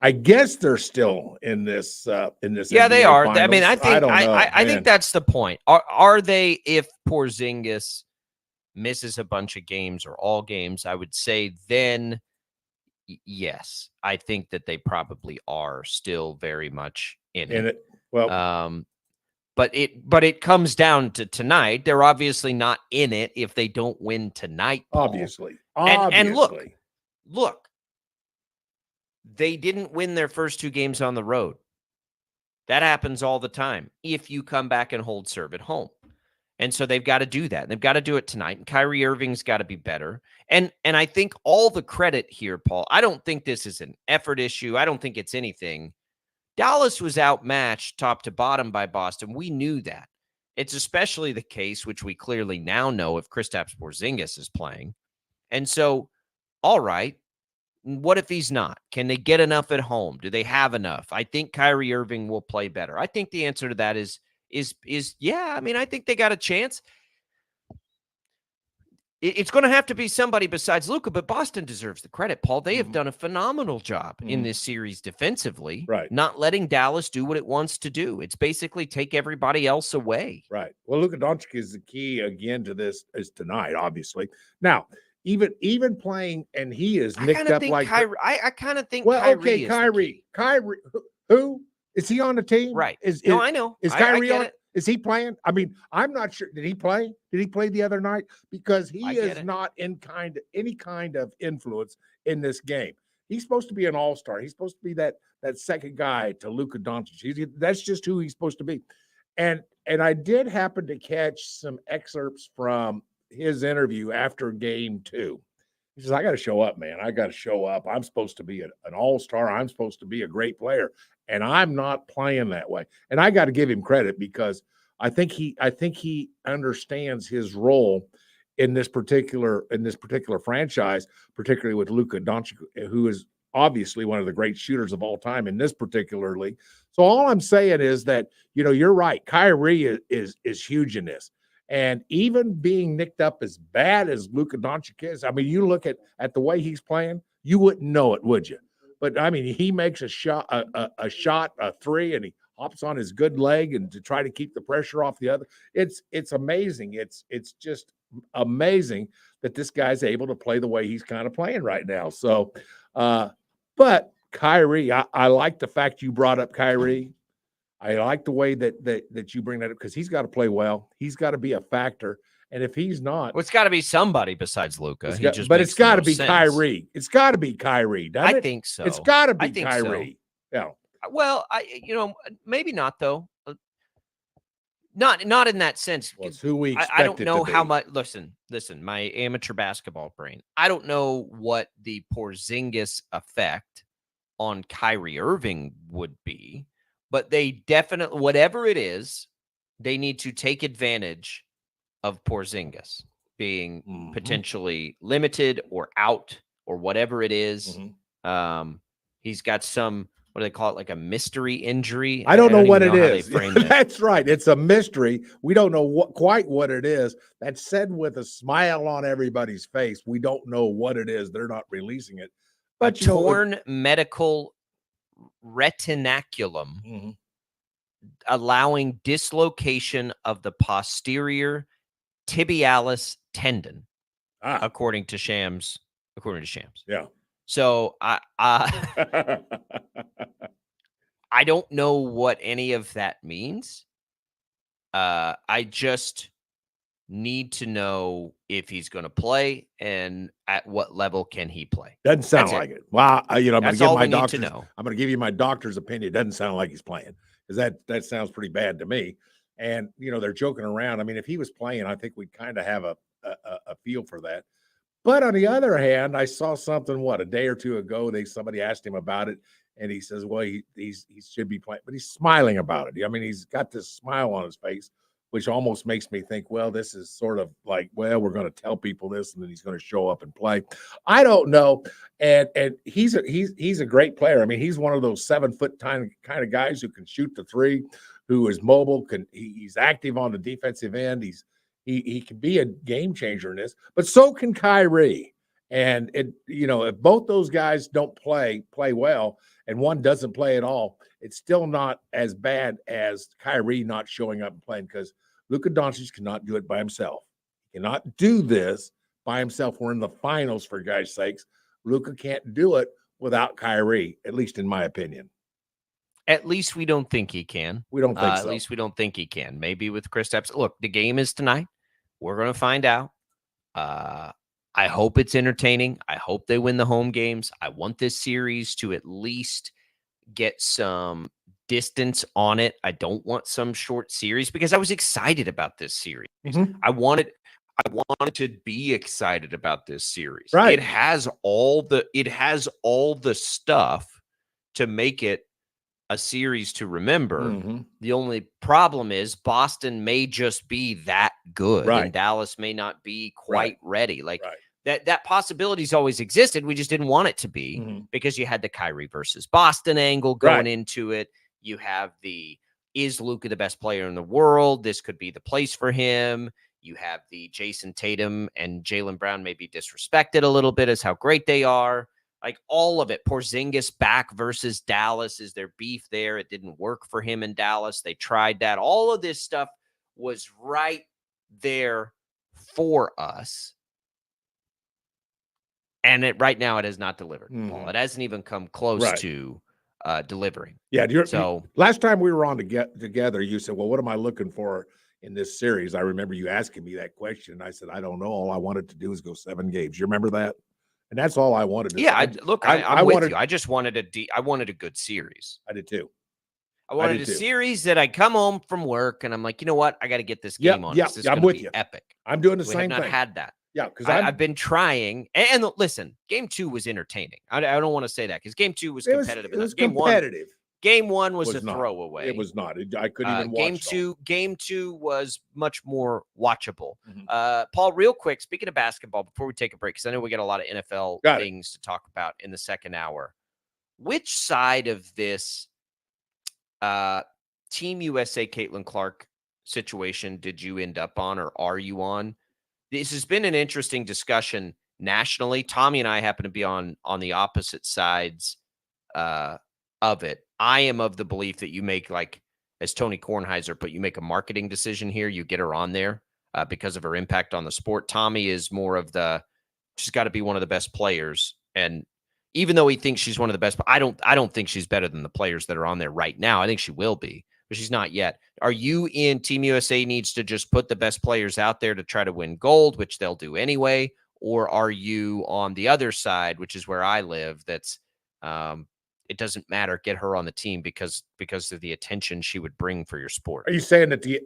I guess they're still in this. Yeah, NBA they are. Finals. I mean, I think that's the point. Are they, if Porzingis misses a bunch of games or all games, I would say then yes, I think that they probably are still very much in it. Well, But it comes down to tonight. They're obviously not in it if they don't win tonight, Paul. Obviously. And look, they didn't win their first 2 games on the road. That happens all the time if you come back and hold serve at home. And so they've got to do that. They've got to do it tonight. And Kyrie Irving's got to be better. And I think all the credit here, Paul, I don't think this is an effort issue. I don't think it's anything. Dallas was outmatched top to bottom by Boston. We knew that. It's especially the case, which we clearly now know, if Kristaps Porzingis is playing. And so, all right, what if he's not? Can they get enough at home? Do they have enough? I think Kyrie Irving will play better. I think the answer to that is yeah. I mean, I think they got a chance. It's going to have to be somebody besides Luka, but Boston deserves the credit, Paul. They have done a phenomenal job in this series defensively, right? Not letting Dallas do what it wants to do. It's basically take everybody else away. Right. Well, Luka Doncic is the key again to this is tonight, obviously. Now, even playing, and he is nicked up like Kyrie. I kind of think. Well, Kyrie okay, Kyrie. Who is he on the team? Right. I know. Is Kyrie on? Is he playing? I mean, I'm not sure. Did he play? Did he play the other night? Because he is not in any kind of influence in this game. He's supposed to be an all-star. He's supposed to be that second guy to Luka Doncic. That's just who he's supposed to be. And I did happen to catch some excerpts from his interview after game 2. He says, I got to show up, man. I got to show up. I'm supposed to be an all-star. I'm supposed to be a great player, and I'm not playing that way. And I got to give him credit because I think he understands his role in this particular franchise, particularly with Luka Doncic, who is obviously one of the great shooters of all time in this particular league. So all I'm saying is that, you're right. Kyrie is huge in this. And even being nicked up as bad as Luka Doncic is, I mean, you look at the way he's playing, you wouldn't know it, would you? But I mean, he makes a shot, a three, and he hops on his good leg and to try to keep the pressure off the other. It's amazing. It's just amazing that this guy's able to play the way he's kind of playing right now. So, but Kyrie, I like the fact you brought up Kyrie. I like the way that you bring that up because he's got to play well. He's got to be a factor. And if he's not, well, it's got to be somebody besides Luka. But it's got to be Kyrie. It's got to be Kyrie. I think so. It's got to be Kyrie. So. Yeah. Well, maybe not though. Not in that sense. Well, it's who we expect I don't know how much. Listen. My amateur basketball brain. I don't know what the Porzingis effect on Kyrie Irving would be. But they definitely, whatever it is, they need to take advantage of Porzingis being potentially limited or out or whatever it is. He's got some, what do they call it, like a mystery injury? I don't know what it is. That's right. It's a mystery. We don't know quite what it is. That's said with a smile on everybody's face. We don't know what it is. They're not releasing it. But torn medical retinaculum, allowing dislocation of the posterior tibialis tendon, according to Shams. Yeah. So I don't know what any of that means. I just need to know if he's going to play and at what level can he play. Doesn't sound like it. Well, I'm going to give my doctor's. I'm going to give you my doctor's opinion. It doesn't sound like he's playing because that sounds pretty bad to me. And they're joking around. I mean, if he was playing, I think we'd kind of have a feel for that. But on the other hand, I saw something a day or two ago. Somebody asked him about it, and he says, "Well, he should be playing," but he's smiling about it. I mean, he's got this smile on his face, which almost makes me think, well, this is sort of like, well, we're going to tell people this, and then he's going to show up and play. I don't know. And he's a great player. I mean, he's one of those 7-foot kind of guys who can shoot the three, who is mobile. He's active on the defensive end. He can be a game changer in this, but so can Kyrie. And if both those guys don't play well, and one doesn't play at all, it's still not as bad as Kyrie not showing up and playing, because Luka Doncic cannot do it by himself. He cannot do this by himself. We're in the finals, for guys' sakes. Luka can't do it without Kyrie, at least in my opinion. At least we don't think he can. We don't think so. At least we don't think he can. Maybe with Kristaps. Look, the game is tonight. We're going to find out. I hope it's entertaining. I hope they win the home games. I want this series to at least get some distance on it. I don't want some short series because I was excited about this series. Mm-hmm. I wanted to be excited about this series. Right. It has all the stuff to make it a series to remember. Mm-hmm. The only problem is Boston may just be that good, right. and Dallas may not be quite ready. Like right. that possibility's always existed. We just didn't want it to be because you had the Kyrie versus Boston angle going into it. You have is Luka the best player in the world? This could be the place for him. You have the Jason Tatum and Jaylen Brown may be disrespected a little bit as how great they are. Like all of it. Porzingis back versus Dallas. Is there beef there? It didn't work for him in Dallas. They tried that. All of this stuff was right there for us. And right now it has not delivered. Paul. It hasn't even come close to delivering. Yeah. Last time we were on together, you said, well, what am I looking for in this series? I remember you asking me that question. And I said, I don't know. All I wanted to do is go 7 games. You remember that? And that's all I wanted to I'm with you. I just wanted a good series. I did too. I wanted a series that I come home from work and I'm like, you know what? I got to get this game on. Yeah, I'm with you. Epic. I'm doing the we same have not thing. Had that. Yeah, because I've been trying. And listen, game 2 was entertaining. I don't want to say that because game 2 was competitive. It was competitive. Game 1 was a throwaway. It was not. I couldn't even watch Game 2 was much more watchable. Paul, real quick, speaking of basketball, before we take a break, because I know we got a lot of NFL things to talk about in the second hour. Which side of this Team USA Caitlin Clark situation did you end up on, or are you on? This has been an interesting discussion nationally. Tommy and I happen to be on the opposite sides of it. I am of the belief that you make, like, as Tony Kornheiser put, you make a marketing decision here. You get her on there because of her impact on the sport. Tommy is more of she's got to be one of the best players. And even though he thinks she's one of the best, I don't think she's better than the players that are on there right now. I think she will be, but she's not yet. Are you in Team USA needs to just put the best players out there to try to win gold, which they'll do anyway? Or are you on the other side, which is where I live, that's it doesn't matter, get her on the team because of the attention she would bring for your sport? Are you saying that the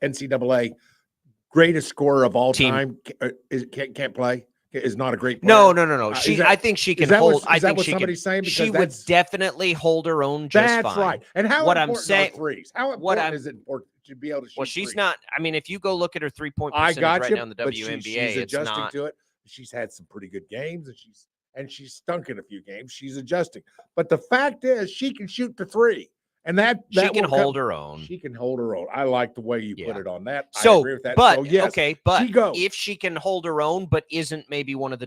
NCAA greatest scorer of all time can't play? Is not a great player? No. I think she can hold. I think she can. Saying? She would definitely hold her own just fine. That's right. And how important are threes? How important is it to be able to shoot Well, she's threes? not. I mean, if you go look at her 3-point percentage right now in the WNBA, she's adjusting it's not to it. She's had some pretty good games, and she's stunk in a few games. She's adjusting. But the fact is, she can shoot the 3. And she can hold her own. She can hold her own. I like the way you put it on that. So, I agree with that. But so, yes, if she can hold her own, but isn't maybe one of the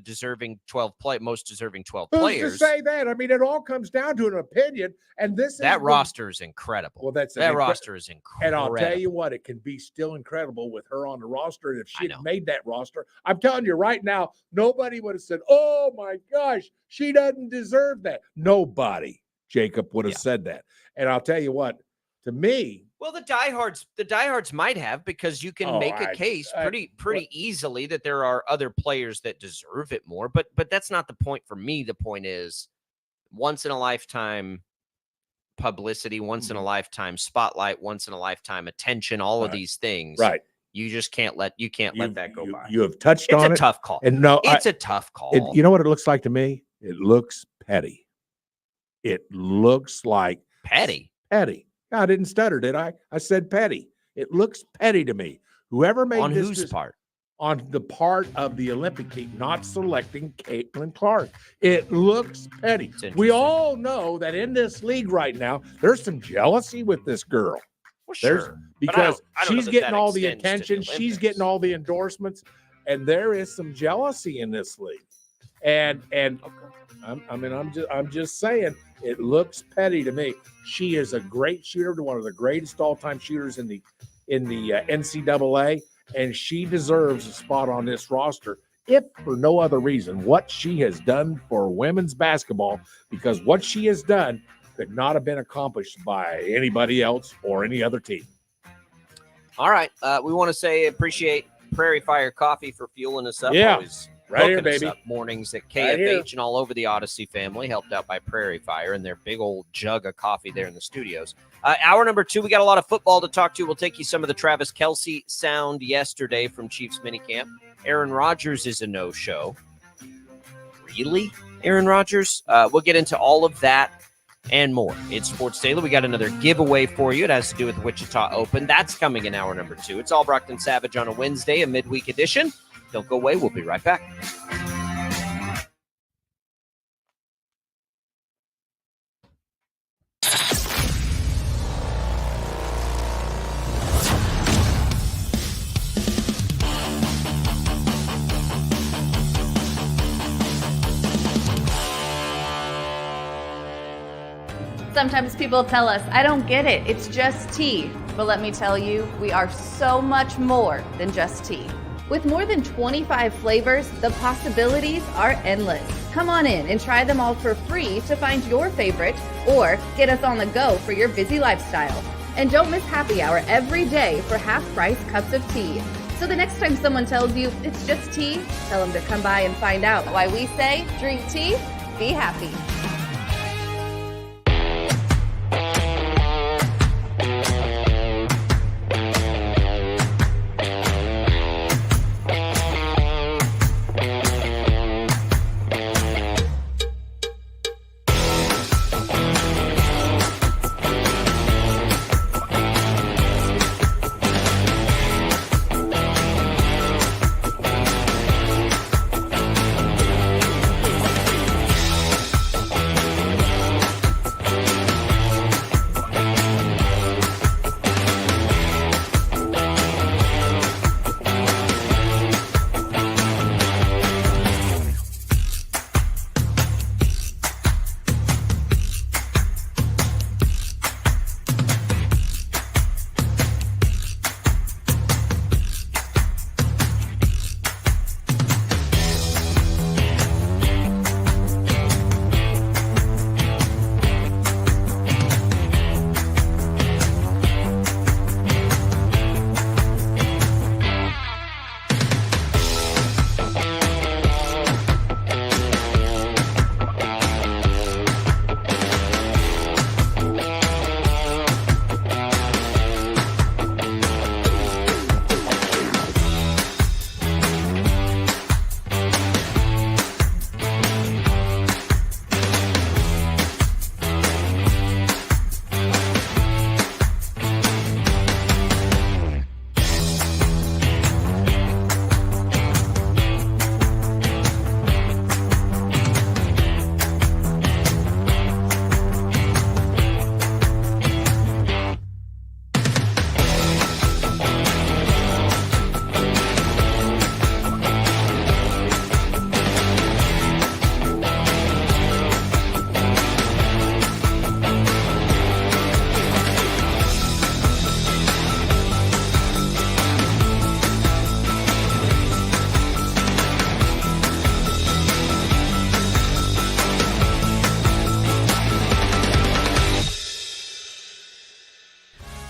most deserving 12 Who's players. To say that? I mean, it all comes down to an opinion. And that roster is incredible. Well, roster is incredible. And I'll tell you what, it can be still incredible with her on the roster. And if she had made that roster, I'm telling you right now, nobody would have said, "Oh my gosh, she doesn't deserve that." Nobody, Jacob, would have said that. And I'll tell you what, to me, well, the diehards might have, because you can make a case pretty easily that there are other players that deserve it more. But that's not the point for me. The point is once in a lifetime publicity, once in a lifetime spotlight, once in a lifetime attention, all of these things. Right. You just can't let that go by. You have touched on it. It's a tough call. And it's a tough call. You know what it looks like to me? It looks petty. It looks like petty. I didn't stutter, did I? I said petty. It looks petty to me. Whoever made on whose part? On the part of the Olympic team not selecting Caitlin Clark. It looks petty. We all know that in this league right now, there's some jealousy with this girl. Well, sure. Because she's getting all the attention. She's getting all the endorsements. And there is some jealousy in this league. And I'm just saying, it looks petty to me. She is a great shooter, one of the greatest all-time shooters in the NCAA, and she deserves a spot on this roster, if for no other reason, what she has done for women's basketball, because what she has done could not have been accomplished by anybody else or any other team. All right. We want to appreciate Prairie Fire Coffee for fueling us up. Yeah. Always right here, baby. Mornings at KFH and all over the Odyssey family, helped out by Prairie Fire and their big old jug of coffee there in the studios. Hour number 2, we got a lot of football to talk to. We'll take you some of the Travis Kelce sound yesterday from Chiefs minicamp. Aaron Rodgers is a no-show. Really? Aaron Rodgers? We'll get into all of that and more. It's Sports Daily. We got another giveaway for you. It has to do with Wichita Open. That's coming in hour number 2. It's Albracht and Savage on a Wednesday, a midweek edition. Don't go away. We'll be right back. Sometimes people tell us, I don't get it, it's just tea. But let me tell you, we are so much more than just tea. With more than 25 flavors, the possibilities are endless. Come on in and try them all for free to find your favorite or get us on the go for your busy lifestyle. And don't miss happy hour every day for half-price cups of tea. So the next time someone tells you it's just tea, tell them to come by and find out why we say, drink tea, be happy.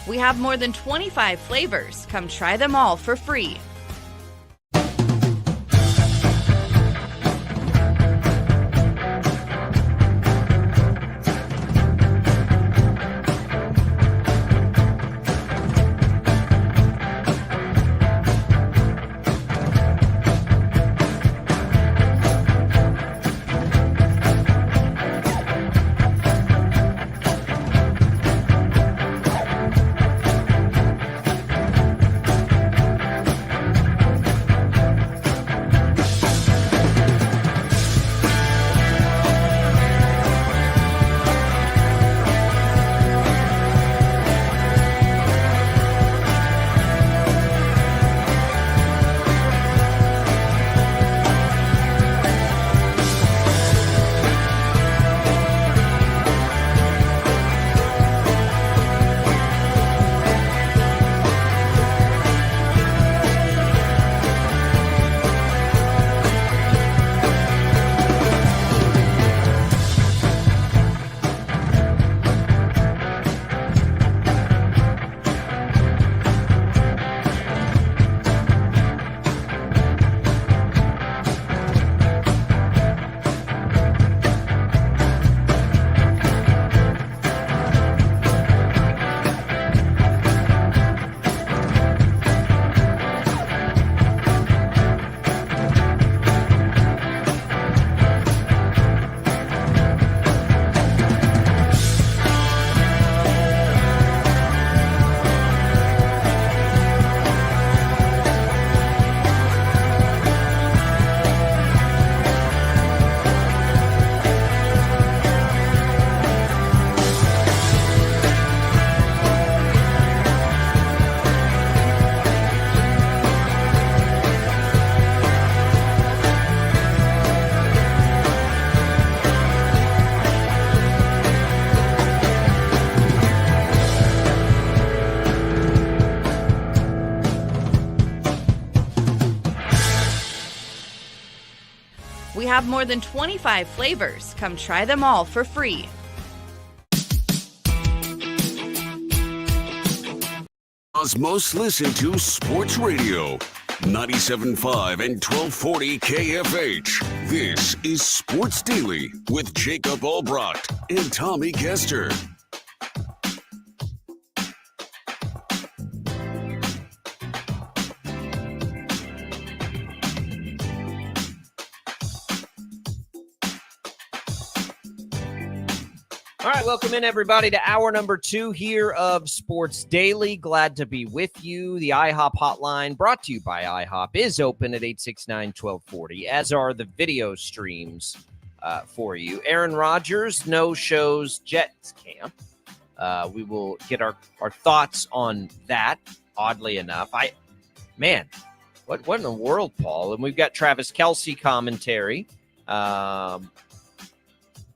We have more than 25 flavors. Come try them all for free. have more than 25 flavors. Come try them all for free. Most listened to sports radio. 97.5 and 1240 KFH. This is Sports Daily with Jacob Albracht and Tommy Castor. All right, welcome in, everybody, to hour number 2 here of Sports Daily. Glad to be with you. The IHOP hotline, brought to you by IHOP, is open at 869-1240, as are the video streams for you. Aaron Rodgers, no shows, Jets camp. We will get our thoughts on that, oddly enough. What in the world, Paul? And we've got Travis Kelce commentary.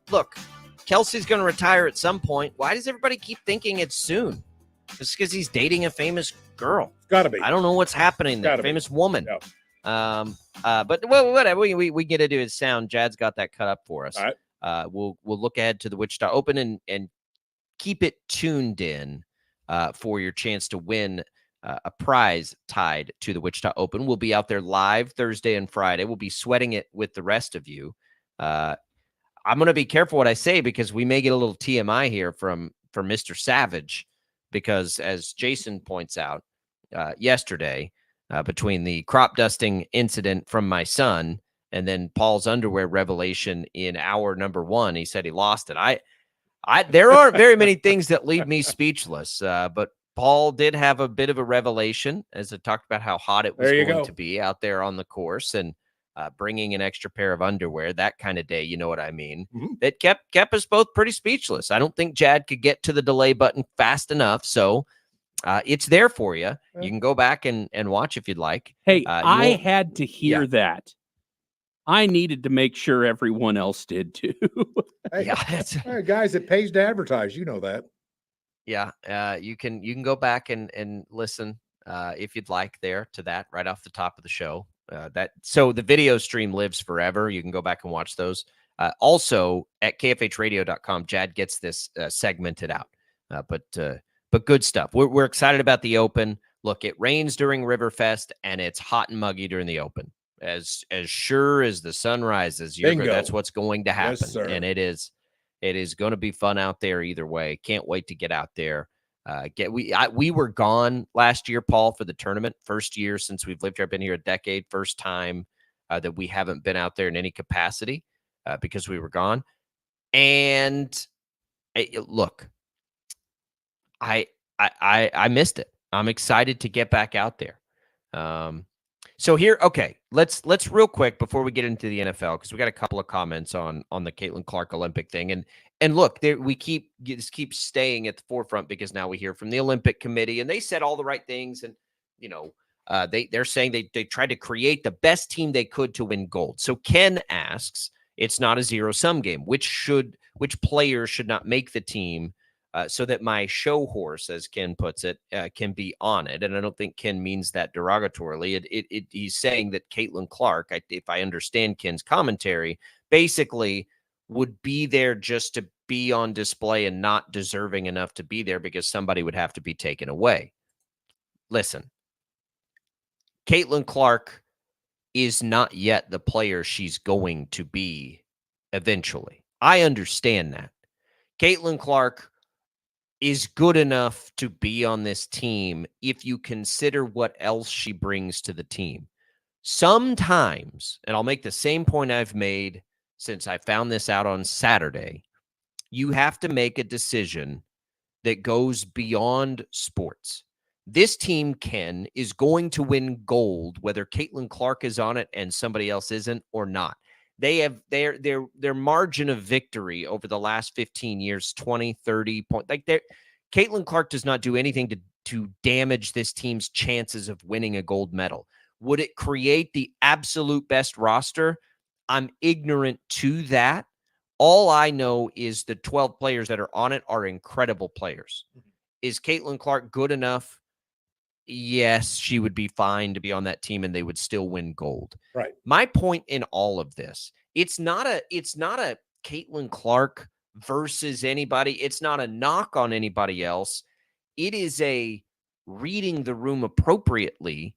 Look, Kelsey's going to retire at some point. Why does everybody keep thinking it's soon? Just because he's dating a famous girl. It's got to be. I don't know what's happening there. Famous woman. No. But whatever. We get into his sound. Jad's got that cut up for us. All right. We'll look ahead to the Wichita Open and keep it tuned in for your chance to win a prize tied to the Wichita Open. We'll be out there live Thursday and Friday. We'll be sweating it with the rest of you. I'm going to be careful what I say because we may get a little TMI here from Mr. Savage because, as Jason points out yesterday, between the crop dusting incident from my son and then Paul's underwear revelation in hour number 1, he said he lost it. There aren't very many things that leave me speechless, but Paul did have a bit of a revelation as I talked about how hot it was going to be out there on the course and bringing an extra pair of underwear, that kind of day, you know what I mean? Mm-hmm. That kept us both pretty speechless. I don't think Jad could get to the delay button fast enough, so it's there for you. You can go back and watch if you'd like. Hey, I had to hear that. I needed to make sure everyone else did too. Hey, guys, it pays to advertise. You know that. Yeah, you can go back and listen if you'd like there to that right off the top of the show. So the video stream lives forever. You can go back and watch those. Also at kfhradio.com, Jad gets this segmented out. But good stuff. We're excited about the Open. Look, it rains during Riverfest and it's hot and muggy during the Open. As sure as the sun rises, that's what's going to happen. Yes, sir. And it is going to be fun out there either way. Can't wait to get out there. We were gone last year, Paul, for the tournament. First year since we've lived here. I've been here a decade. First time that we haven't been out there in any capacity because we were gone. And look, I missed it. I'm excited to get back out there. So here, okay, let's real quick before we get into the NFL, because we got a couple of comments on the Caitlin Clark Olympic thing. And look, we keep staying at the forefront because now we hear from the Olympic Committee, and they said all the right things. And, they're saying they tried to create the best team they could to win gold. So Ken asks, it's not a zero-sum game. Which players should not make the team so that my show horse, as Ken puts it, can be on it? And I don't think Ken means that derogatorily. He's saying that Caitlin Clark, if I understand Ken's commentary, basically would be there just to be on display and not deserving enough to be there because somebody would have to be taken away. Listen, Caitlin Clark is not yet the player she's going to be eventually. I understand that. Caitlin Clark is good enough to be on this team if you consider what else she brings to the team. Sometimes, and I'll make the same point I've made since I found this out on Saturday, you have to make a decision that goes beyond sports. This team, Ken, is going to win gold, whether Caitlin Clark is on it and somebody else isn't or not. They have their margin of victory over the last 15 years, 20, 30 points. Caitlin Clark does not do anything to damage this team's chances of winning a gold medal. Would it create the absolute best roster? I'm ignorant to that. All I know is the 12 players that are on it are incredible players. Is Caitlin Clark good enough? Yes, she would be fine to be on that team and they would still win gold. Right. My point in all of this It's not a Caitlin Clark versus anybody. It's not a knock on anybody else. It is a reading the room appropriately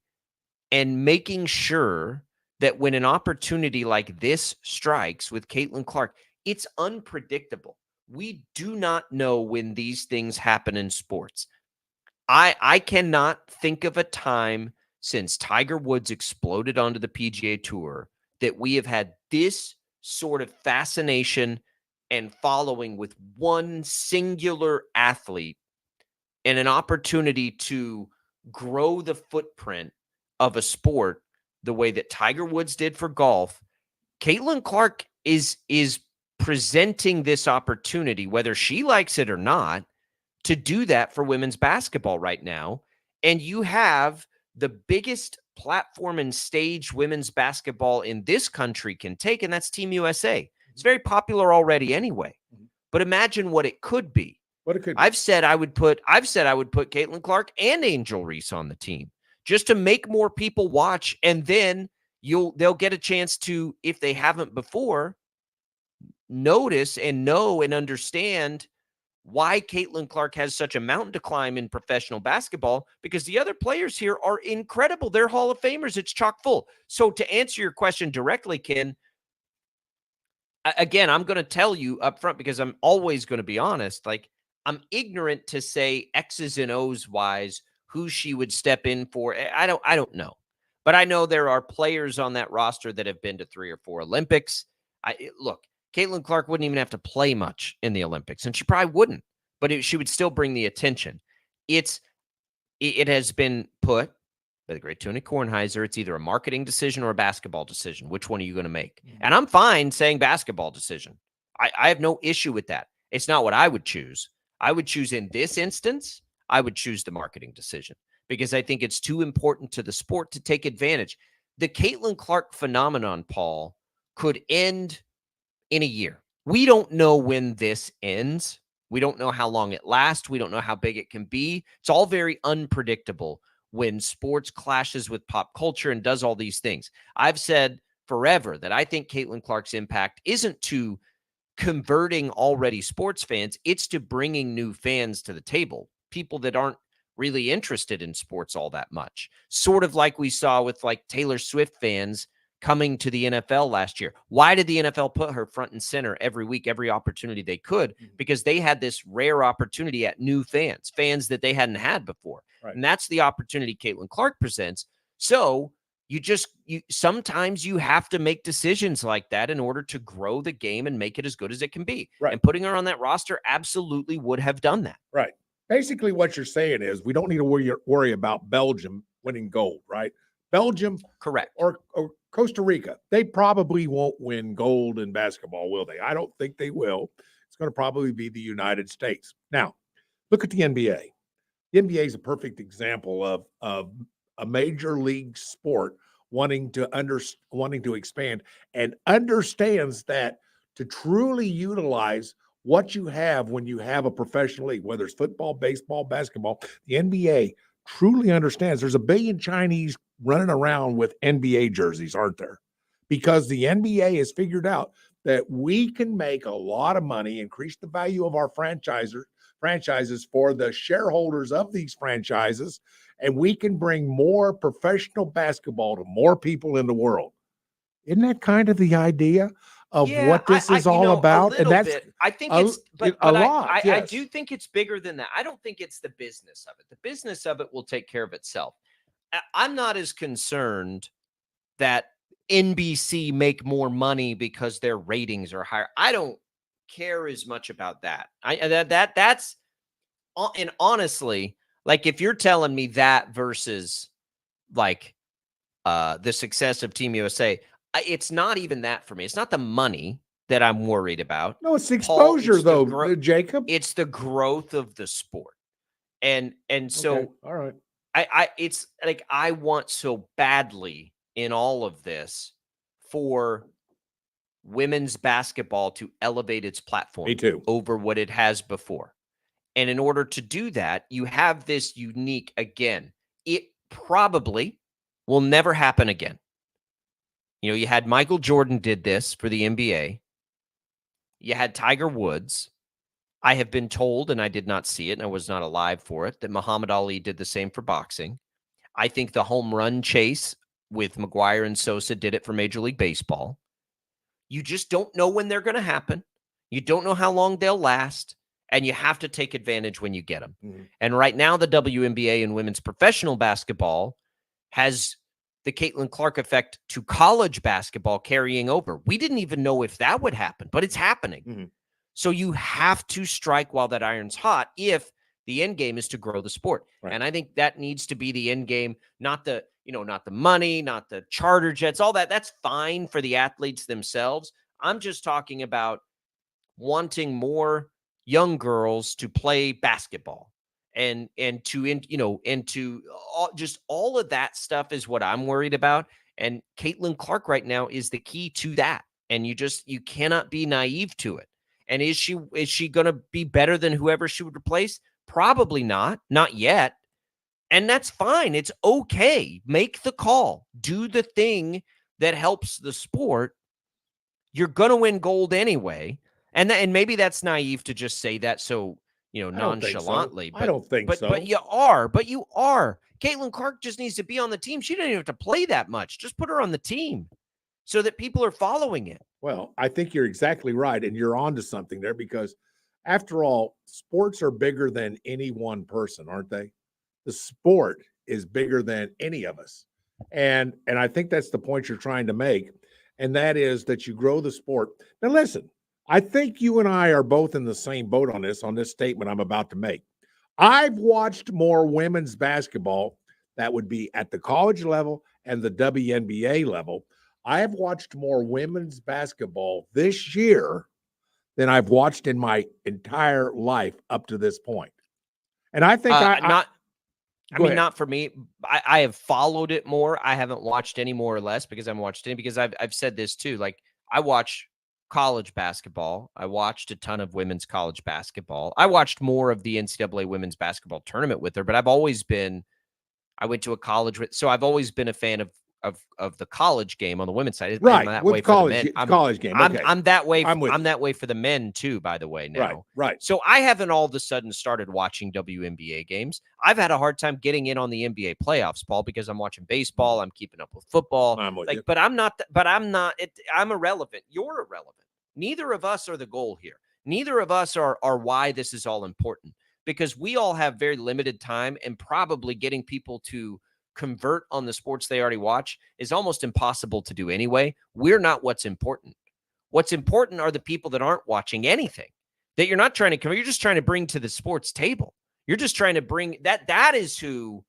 and making sure that when an opportunity like this strikes with Caitlin Clark, it's unpredictable. We do not know when these things happen in sports. I cannot think of a time since Tiger Woods exploded onto the PGA Tour that we have had this sort of fascination and following with one singular athlete and an opportunity to grow the footprint of a sport the way that Tiger Woods did for golf. Caitlin Clark is presenting this opportunity, whether she likes it or not, to do that for women's basketball right now. And you have the biggest platform and stage women's basketball in this country can take, and that's Team USA. It's very popular already anyway. But imagine what it could be. What it could be. I've said I would put Caitlin Clark and Angel Reese on the team just to make more people watch, and then they'll get a chance to, if they haven't before, notice and know and understand why Caitlin Clark has such a mountain to climb in professional basketball, because the other players here are incredible. They're Hall of Famers. It's chock full. So to answer your question directly, Ken, again, I'm going to tell you up front because I'm always going to be honest. Like, I'm ignorant to say X's and O's wise who she would step in for. I don't know. But I know there are players on that roster that have been to 3 or 4 Olympics. Look, Caitlin Clark wouldn't even have to play much in the Olympics, and she probably wouldn't, but she would still bring the attention. It has been put by the great Tony Kornheiser. It's either a marketing decision or a basketball decision. Which one are you going to make? And I'm fine saying basketball decision. I have no issue with that. It's not what I would choose. I would choose in this instance, I would choose the marketing decision because I think it's too important to the sport to take advantage. The Caitlin Clark phenomenon, Paul, could end in a year. We don't know when this ends. We don't know how long it lasts. We don't know how big it can be. It's all very unpredictable when sports clashes with pop culture and does all these things. I've said forever that I think Caitlin Clark's impact isn't to converting already sports fans. It's to bringing new fans to the table, people that aren't really interested in sports all that much. Sort of like we saw with like Taylor Swift fans coming to the NFL last year. Why did the NFL put her front and center every week, every opportunity they could? Because they had this rare opportunity at new fans that they hadn't had before. Right. And that's the opportunity Caitlin Clark presents. So sometimes you have to make decisions like that in order to grow the game and make it as good as it can be. Right. And putting her on that roster absolutely would have done that. Right. Basically what you're saying is we don't need to worry about Belgium winning gold, right? Belgium, correct, or Costa Rica, they probably won't win gold in basketball, will they? I don't think they will. It's going to probably be the United States. Now, look at the NBA. The NBA is a perfect example of a major league sport wanting to expand and understands that to truly utilize what you have when you have a professional league, whether it's football, baseball, basketball, the NBA truly understands there's 1 billion Chinese running around with NBA jerseys, aren't there? Because the NBA has figured out that we can make a lot of money, increase the value of our franchises for the shareholders of these franchises, and we can bring more professional basketball to more people in the world. Isn't that kind of the idea of what this is all about? And that's bit. I think it's but a lot. Yes. I do think it's bigger than that. I don't think it's the business of it. The business of it will take care of itself. I'm not as concerned that NBC make more money because their ratings are higher. I don't care as much about that. That's and honestly, like if you're telling me that versus like the success of Team USA, it's not even that for me. It's not the money that I'm worried about. No, it's the exposure, though, Jacob. It's the growth of the sport, and so okay. All right. It's like I want so badly in all of this for women's basketball to elevate its platform. Me too. Over what it has before, and in order to do that, you have this unique. Again, it probably will never happen again. You know, you had Michael Jordan did this for the NBA. You had Tiger Woods. I have been told, and I did not see it, and I was not alive for it, that Muhammad Ali did the same for boxing. I think the home run chase with McGuire and Sosa did it for Major League Baseball. You just don't know when they're going to happen. You don't know how long they'll last, and you have to take advantage when you get them. Mm-hmm. And right now, the WNBA and women's professional basketball has the Caitlin Clark effect to college basketball carrying over. We didn't even know if that would happen, but it's happening. Mm-hmm. So you have to strike while that iron's hot if the end game is to grow the sport. Right. And I think that needs to be the end game, not the money, not the charter jets, all that. That's fine for the athletes themselves. I'm just talking about wanting more young girls to play basketball and just all of that stuff is what I'm worried about. And Caitlin Clark right now is the key to that. And you cannot be naive to it. And is she going to be better than whoever she would replace? Probably not yet. And that's fine. It's okay. Make the call. Do the thing that helps the sport. You're going to win gold anyway. And maybe that's naive to just say that so, nonchalantly. I don't think so. But you are. Caitlin Clark just needs to be on the team. She doesn't even have to play that much. Just put her on the team so that people are following it. Well, I think you're exactly right, and you're onto something there because, after all, sports are bigger than any one person, aren't they? The sport is bigger than any of us, and I think that's the point you're trying to make, and that is that you grow the sport. Now, listen, I think you and I are both in the same boat on this statement I'm about to make. I've watched more women's basketball that would be at the college level and the WNBA level. I have watched more women's basketball this year than I've watched in my entire life up to this point. And I think not for me. I have followed it more. I haven't watched any more or less because I've said this too. Like I watch college basketball. I watched a ton of women's college basketball. I watched more of the NCAA women's basketball tournament with her, but I went to a college so I've always been a fan of the college game on the women's side. Right. With college game. Okay. I'm that way. I'm that way for the men too, by the way, now. Right. So I haven't all of a sudden started watching WNBA games. I've had a hard time getting in on the NBA playoffs, Paul, because I'm watching baseball. I'm keeping up with football. I'm with you. But I'm not, I'm irrelevant. You're irrelevant. Neither of us are the goal here. Neither of us are why this is all important, because we all have very limited time, and probably getting people to convert on the sports they already watch is almost impossible to do anyway. We're not what's important. What's important are the people that aren't watching anything, that you're not trying to convert. You're just trying to bring to the sports table. You're just trying to bring that is who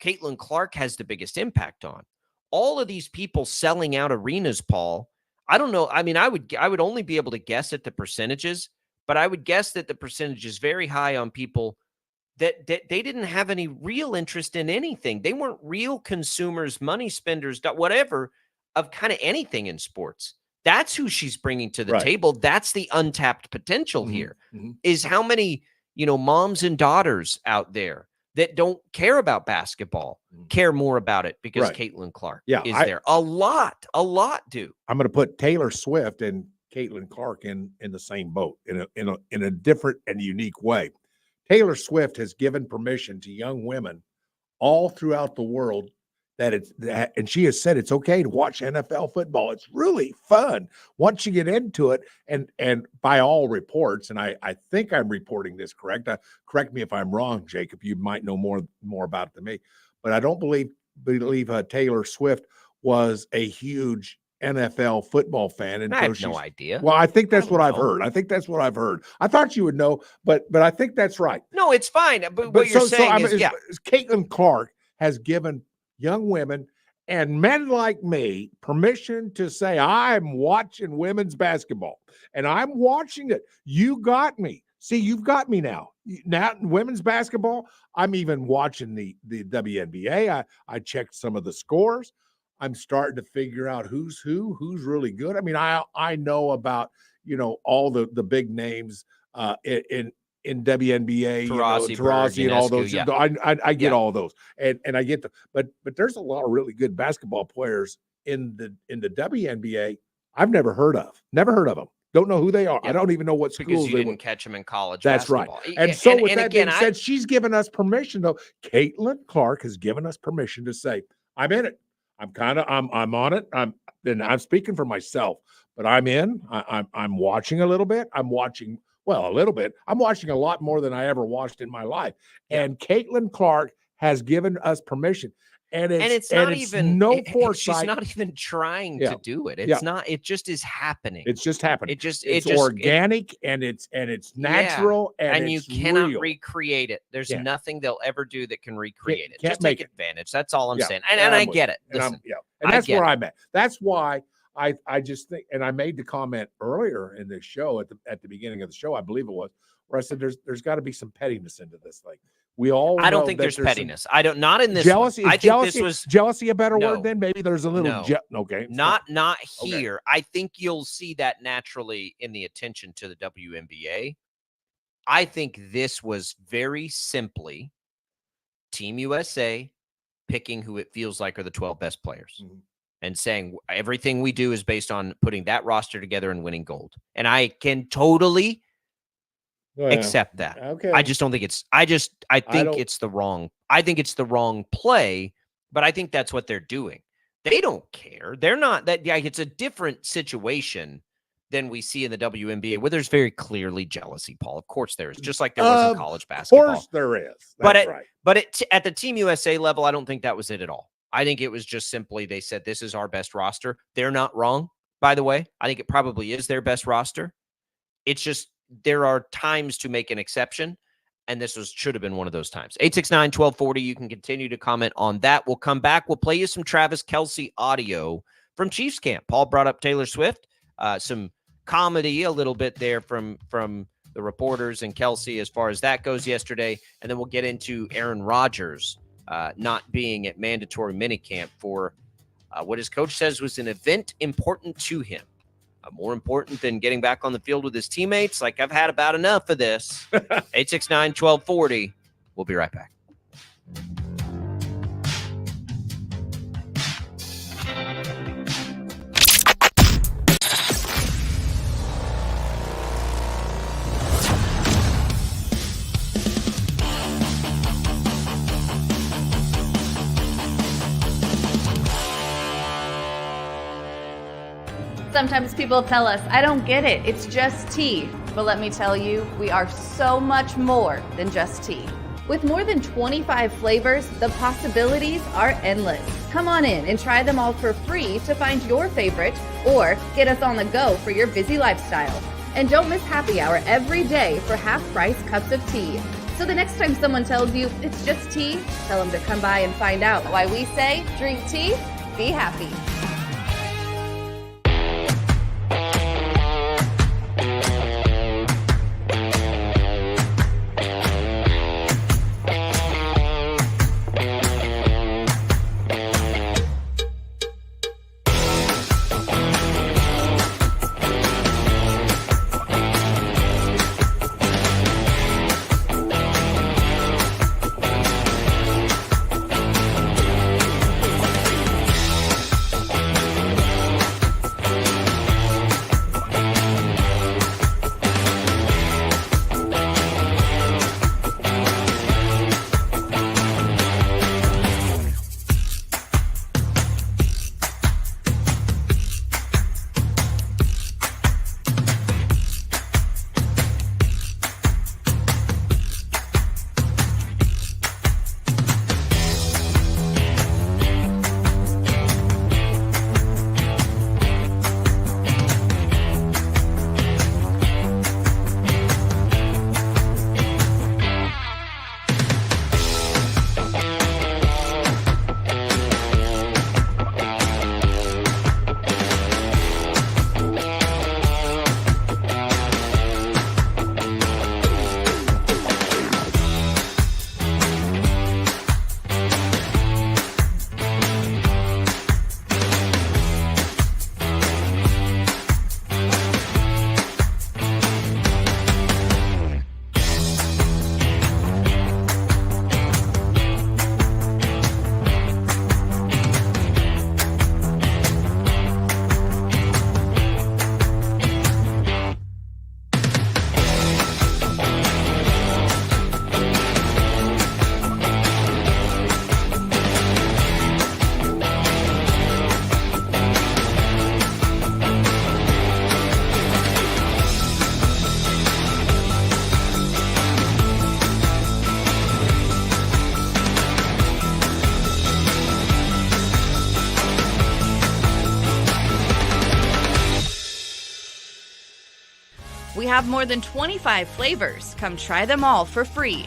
Caitlin Clark has the biggest impact on. All of these people selling out arenas, Paul, I don't know. I mean, I would only be able to guess at the percentages, but I would guess that the percentage is very high on people that they didn't have any real interest in anything. They weren't real consumers, money spenders, whatever, of kind of anything in sports. That's who she's bringing to the table. That's the untapped potential here, is how many, moms and daughters out there that don't care about basketball care more about it because Caitlin Clark is there. A lot do. I'm going to put Taylor Swift and Caitlin Clark in the same boat in a different and unique way. Taylor Swift has given permission to young women all throughout the world and she has said it's okay to watch NFL football. It's really fun once you get into it. And by all reports, and I think I'm reporting this correct. Correct me if I'm wrong, Jacob. You might know more about it than me, but I don't believe Taylor Swift was a huge NFL football fan. And I have no idea. Well, I think that's what I've heard. I thought you would know, but I think that's right. No, it's fine. But what you're saying is Caitlin Clark has given young women and men like me permission to say, I'm watching women's basketball and I'm watching it. You got me. See, you've got me now. Now, women's basketball, I'm even watching the WNBA. I checked some of the scores. I'm starting to figure out who's really good. I mean, I know about, all the big names in WNBA, Taurasi and all those. Yeah. I get all those, and I get but there's a lot of really good basketball players in the WNBA, I've never heard of them. Don't know who they are. Yeah. I don't even know what schools because you they didn't catch them in college. That's basketball. right. And so with that again, being said, she's given us permission, though. Caitlin Clark has given us permission to say, I'm in it. I'm on it. I'm speaking for myself, but I'm in. I'm watching a little bit. I'm watching a little bit. I'm watching a lot more than I ever watched in my life. Yeah. And Caitlin Clark has given us permission. And it's not even no foresight. She's not even trying to do it. It's not. It just is happening. It's just happening. It's organic and it's natural and you it's cannot real. recreate it. There's nothing they'll ever do that can recreate it. Can't Just take advantage. That's all I'm saying. And I get it. Listen, and that's where I'm at. That's why I just think, and I made the comment earlier in this show at the beginning of the show, I believe it was, where I said there's got to be some pettiness into this thing. We all I don't think there's pettiness. I don't, not in this jealousy. I think this was jealousy a better word then? Maybe there's a little okay. Not here. Okay. I think you'll see that naturally in the attention to the WNBA. I think this was very simply Team USA picking who it feels like are the 12 best players and saying everything we do is based on putting that roster together and winning gold. And I can totally accept that. Okay. I just don't think it's I think it's the wrong play, but I think that's what they're doing. They don't care. They're not that it's a different situation than we see in the WNBA where there's very clearly jealousy, Paul. Of course there is, just like there was in college basketball. Of course there is. That's right. But at the Team USA level, I don't think that was it at all. I think it was just simply they said this is our best roster. They're not wrong, by the way. I think it probably is their best roster. It's just there are times to make an exception, and this should have been one of those times. 869-1240. You can continue to comment on that. We'll come back. We'll play you some Travis Kelce audio from Chiefs camp. Paul brought up Taylor Swift, some comedy a little bit there from the reporters and Kelce as far as that goes yesterday, and then we'll get into Aaron Rodgers not being at mandatory minicamp for what his coach says was an event important to him. More important than getting back on the field with his teammates. Like, I've had about enough of this. 869-1240. We'll be right back. Sometimes people tell us, I don't get it, it's just tea. But let me tell you, we are so much more than just tea. With more than 25 flavors, the possibilities are endless. Come on in and try them all for free to find your favorite or get us on the go for your busy lifestyle. And don't miss happy hour every day for half-price cups of tea. So the next time someone tells you it's just tea, tell them to come by and find out why we say drink tea, be happy. have more than 25 flavors. Come try them all for free.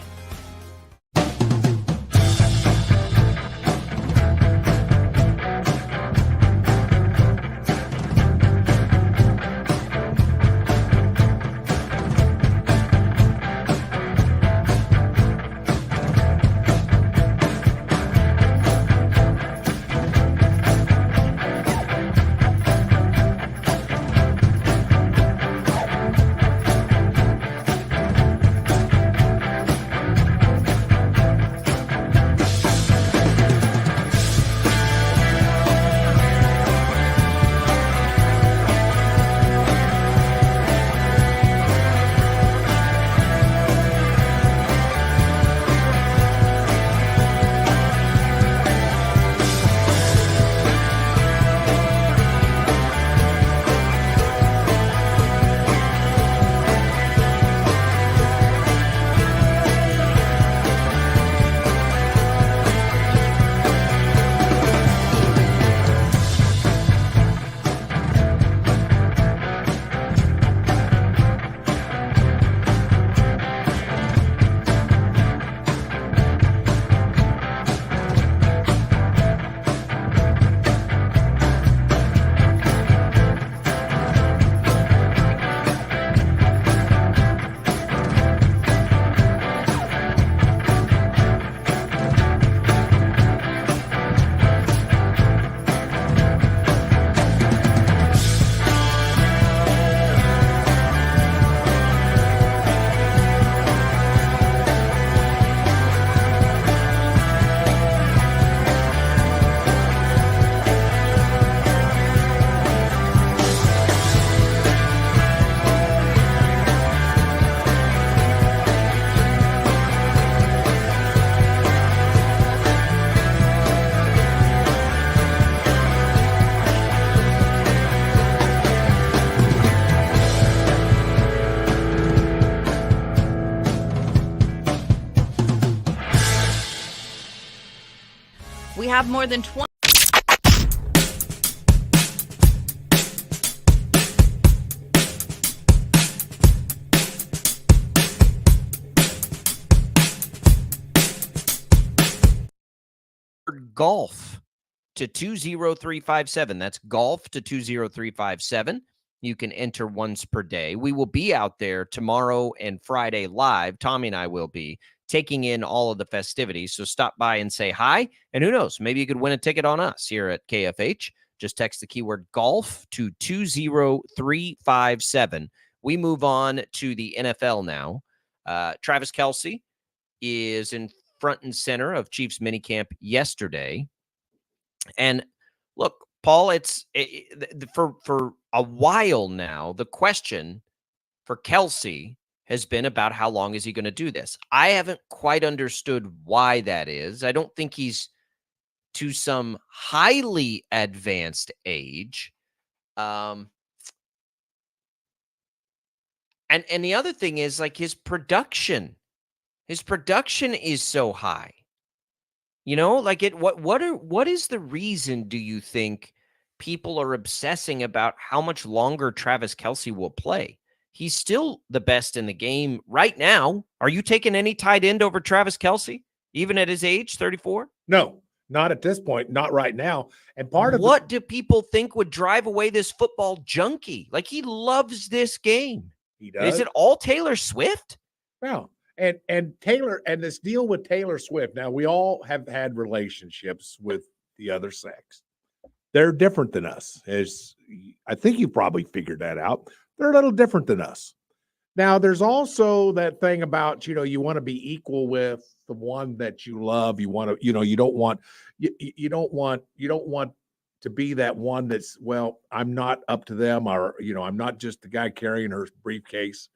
We have more than 20. Golf to 20357. That's golf to 20357. You can enter once per day. We will be out there tomorrow and Friday live. Tommy and I will be taking in all of the festivities. So stop by and say hi. And who knows, maybe you could win a ticket on us here at KFH. Just text the keyword golf to 20357. We move on to the NFL now. Travis Kelce is in front and center of Chiefs minicamp yesterday. And look, Paul, for a while now, the question for Kelce has been about how long is he going to do this. I haven't quite understood why that is. I don't think he's to some highly advanced age. And the other thing is like his production is so high. You know, like what is the reason, do you think, people are obsessing about how much longer Travis Kelce will play? He's still the best in the game right now. Are you taking any tight end over Travis Kelce, even at his age, 34? No, not at this point, not right now. And part of what do people think would drive away this football junkie? Like, he loves this game. He does. Is it all Taylor Swift? No. And Taylor, and this deal with Taylor Swift. Now, we all have had relationships with the other sex. They're different than us. I think you probably figured that out. They're a little different than us. Now, there's also that thing about, you want to be equal with the one that you love. You want to, you don't want to be that one that's, well, I'm not up to them, or, I'm not just the guy carrying her briefcase.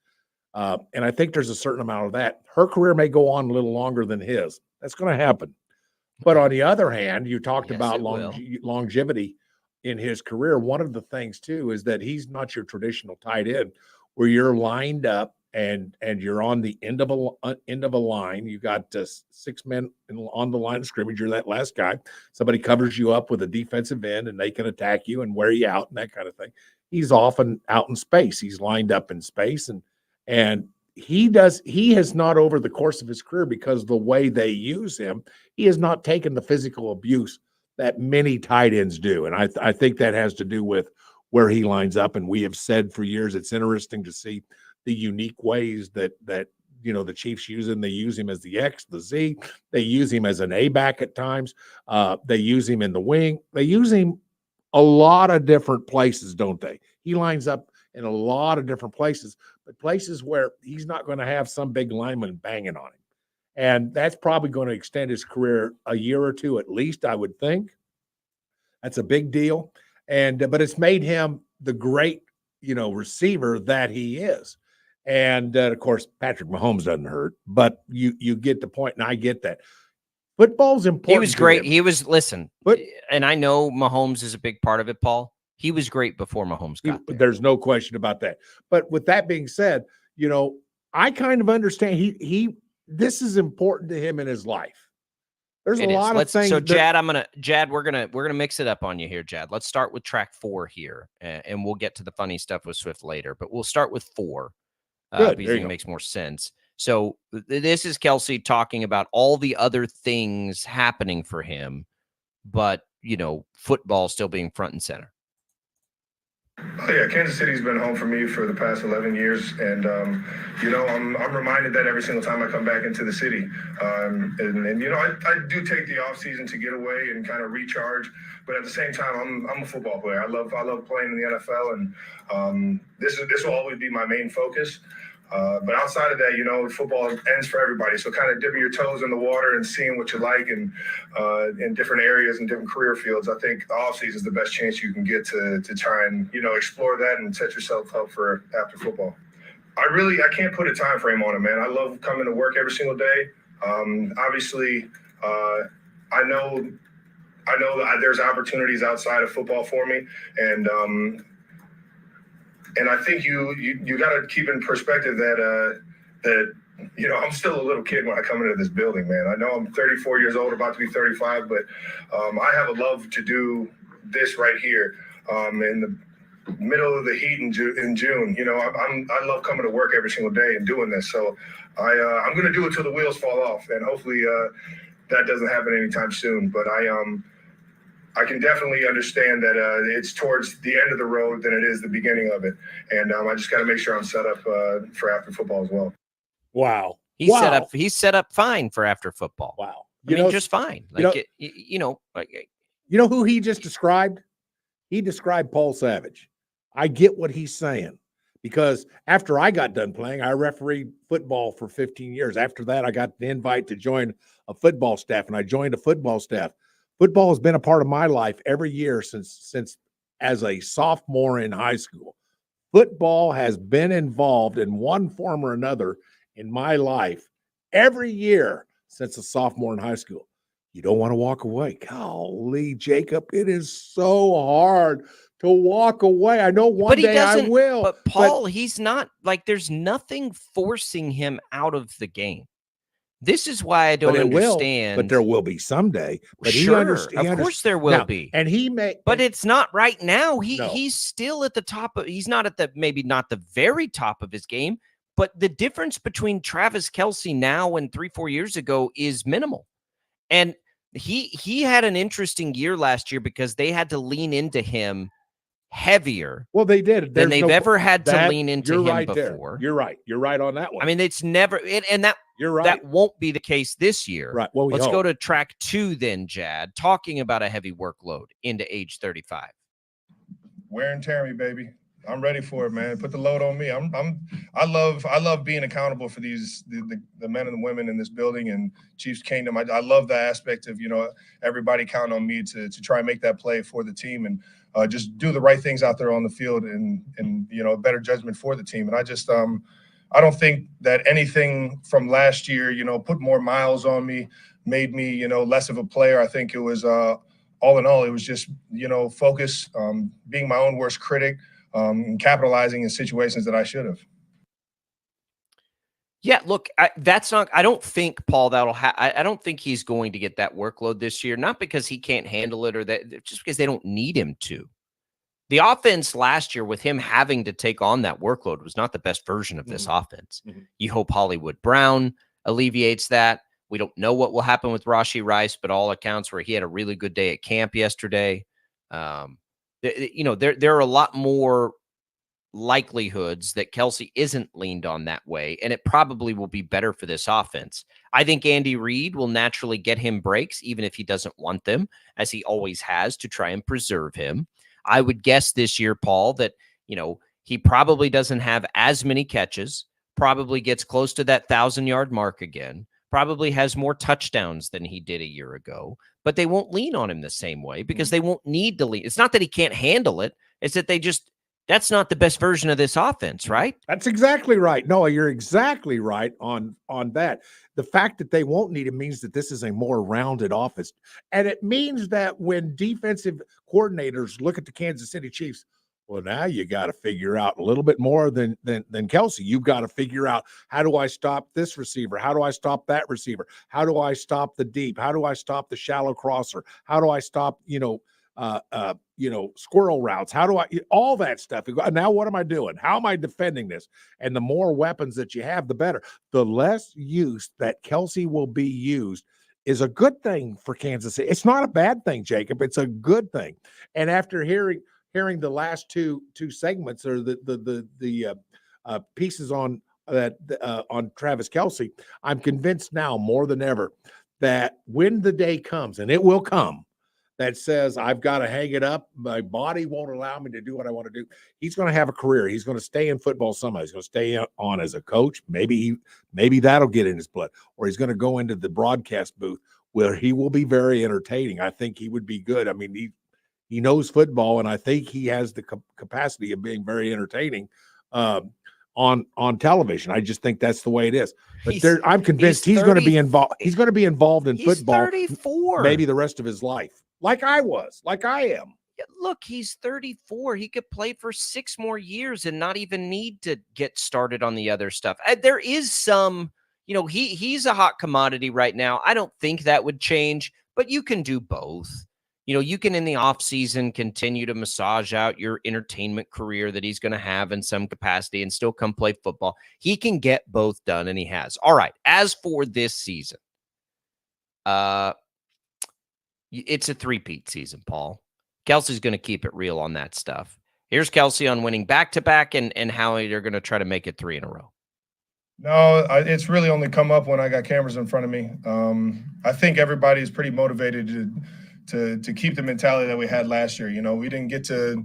And I think there's a certain amount of that. Her career may go on a little longer than his. That's going to happen. But on the other hand, you talked about longevity in his career. One of the things too is that he's not your traditional tight end where you're lined up and you're on the end of a line. You got 6 men on the line of scrimmage. You're that last guy. Somebody covers you up with a defensive end and they can attack you and wear you out and that kind of thing. He's often out in space. He's lined up in space, and And he has not, over the course of his career, because the way they use him, he has not taken the physical abuse that many tight ends do. And I think that has to do with where he lines up. And we have said for years, it's interesting to see the unique ways that the Chiefs use him. They use him as the X, the Z. They use him as an A-back at times. They use him in the wing. They use him a lot of different places, don't they? He lines up in a lot of different places, but places where he's not going to have some big lineman banging on him. And that's probably going to extend his career a year or two at least, I would think. That's a big deal. But it's made him the great, receiver that he is. And of course, Patrick Mahomes doesn't hurt, but you get the point, and I get that. Football's important. He was great. And I know Mahomes is a big part of it, Paul. He was great before Mahomes got there. There's no question about that. But with that being said, I kind of understand this is important to him in his life. There's a lot of things. So Jad, we're gonna mix it up on you here, Jad. Let's start with track 4 here, and we'll get to the funny stuff with Swift later. But we'll start with 4 because it makes more sense. So this is Kelce talking about all the other things happening for him, but football still being front and center. Oh yeah, Kansas City's been home for me for the past 11 years, and I'm reminded that every single time I come back into the city. I do take the off season to get away and kind of recharge, but at the same time, I'm a football player. I love playing in the NFL, and this will always be my main focus. But outside of that, football ends for everybody. So kind of dipping your toes in the water and seeing what you like and in different areas and different career fields, I think the offseason is the best chance you can get to try and, explore that and set yourself up for after football. I can't put a time frame on it, man. I love coming to work every single day. Obviously, I know that there's opportunities outside of football for me, and I think you got to keep in perspective that I'm still a little kid when I come into this building, man. I know I'm 34 years old, about to be 35, but I have a love to do this right here in the middle of the heat in June. I love coming to work every single day and doing this. So I'm going to do it till the wheels fall off, and hopefully that doesn't happen anytime soon. But I can definitely understand that it's towards the end of the road than it is the beginning of it. And I just got to make sure I'm set up for after football as well. Wow. He's set up fine for after football. Wow. Just fine. Who he just described? He described Paul Savage. I get what he's saying, because after I got done playing, I refereed football for 15 years. After that, I got the invite to join a football staff, and I joined a football staff. Football has been a part of my life every year since as a sophomore in high school. Football has been involved in one form or another in my life every year since a sophomore in high school. You don't want to walk away. Golly, Jacob, it is so hard to walk away. I know one day I will. But Paul, he's not there's nothing forcing him out of the game. This is why I don't understand. But there will be someday. But of course there will be. And he may. But it's not right now. He's still at the top of. He's not at maybe not the very top of his game. But the difference between Travis Kelce now and 3-4 years ago is minimal. And he had an interesting year last year because they had to lean into him heavier. Well, they did than they've ever had to lean into him right before. There. You're right. You're right on that one. I mean, it's never and that you're right. That won't be the case this year. Right. Well, let's go to track 2 then, Jad. Talking about a heavy workload into age 35. Wear and tear me, baby. I'm ready for it, man. Put the load on me. I love being accountable for these the men and the women in this building and Chiefs Kingdom. I love the aspect of everybody counting on me to try and make that play for the team and just do the right things out there on the field and better judgment for the team. And I just I don't think that anything from last year put more miles on me, made me less of a player. I think it was all in all, it was just focus, being my own worst critic. And capitalizing in situations that I should have. Yeah, look, I don't think, Paul, I don't think he's going to get that workload this year, not because he can't handle it or that, just because they don't need him to. The offense last year with him having to take on that workload was not the best version of this offense. You hope Hollywood Brown alleviates that. We don't know what will happen with Rashee Rice, but all accounts where he had a really good day at camp yesterday. There are a lot more likelihoods that Kelce isn't leaned on that way, and it probably will be better for this offense. I think Andy Reid will naturally get him breaks, even if he doesn't want them, as he always has, to try and preserve him. I would guess this year, Paul, that, he probably doesn't have as many catches, probably gets close to that 1,000-yard mark again, probably has more touchdowns than he did a year ago, but they won't lean on him the same way because they won't need to lean. It's not that he can't handle it. It's that that's not the best version of this offense, right? That's exactly right. No, you're exactly right on that. The fact that they won't need him means that this is a more rounded offense. And it means that when defensive coordinators look at the Kansas City Chiefs, well, now you got to figure out a little bit more than Kelce. You've got to figure out, how do I stop this receiver? How do I stop that receiver? How do I stop the deep? How do I stop the shallow crosser? How do I stop, squirrel routes? How do I, all that stuff? Now, what am I doing? How am I defending this? And the more weapons that you have, the better. The less use that Kelce will be used is a good thing for Kansas City. It's not a bad thing, Jacob. It's a good thing. And after hearing the last two segments, or the pieces on that on Travis Kelce, I'm convinced now more than ever that when the day comes, and it will come, that says I've got to hang it up, my body won't allow me to do what I want to do, he's going to have a career. He's going to stay in football somehow. He's going to stay on as a coach. Maybe that'll get in his blood, or he's going to go into the broadcast booth where he will be very entertaining. I think he would be good. I mean, he knows football, and I think he has the capacity of being very entertaining on television. I just think that's the way it is. But I'm convinced he's going to be involved. He's going to be involved in football. 34, maybe the rest of his life, like I am. Look, he's 34. He could play for 6 more years and not even need to get started on the other stuff. There is some, he's a hot commodity right now. I don't think that would change, but you can do both. You can, in the offseason, continue to massage out your entertainment career that he's going to have in some capacity and still come play football. He can get both done, and he has. All right. As for this season, it's a three-peat season, Paul. Kelce's going to keep it real on that stuff. Here's Kelce on winning back-to-back and how they're going to try to make it 3 in a row. No, it's really only come up when I got cameras in front of me. I think everybody is pretty motivated to keep the mentality that we had last year. We didn't get to,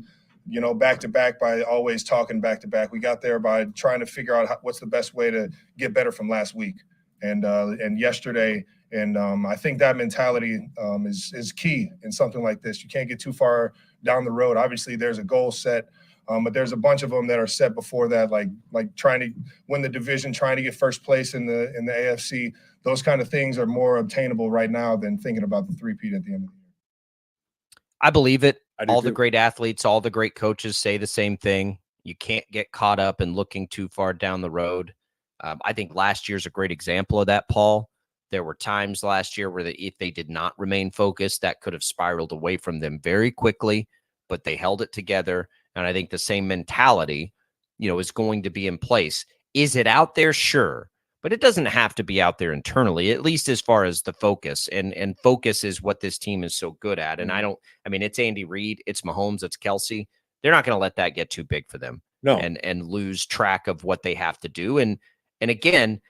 back-to-back by always talking back-to-back. We got there by trying to figure out what's the best way to get better from last week and yesterday. And I think that mentality is key in something like this. You can't get too far down the road. Obviously, there's a goal set, but there's a bunch of them that are set before that, like trying to win the division, trying to get first place in the AFC. Those kind of things are more obtainable right now than thinking about the three-peat at the end of the year. I believe it. All the great athletes, all the great coaches say the same thing. You can't get caught up in looking too far down the road. I think last year's a great example of that, Paul. There were times last year where if they did not remain focused, that could have spiraled away from them very quickly, but they held it together. And I think the same mentality, is going to be in place. Is it out there? Sure. But it doesn't have to be out there internally, at least as far as the focus. And focus is what this team is so good at. And it's Andy Reid, it's Mahomes, it's Kelce. They're not going to let that get too big for them. No. And lose track of what they have to do. And again,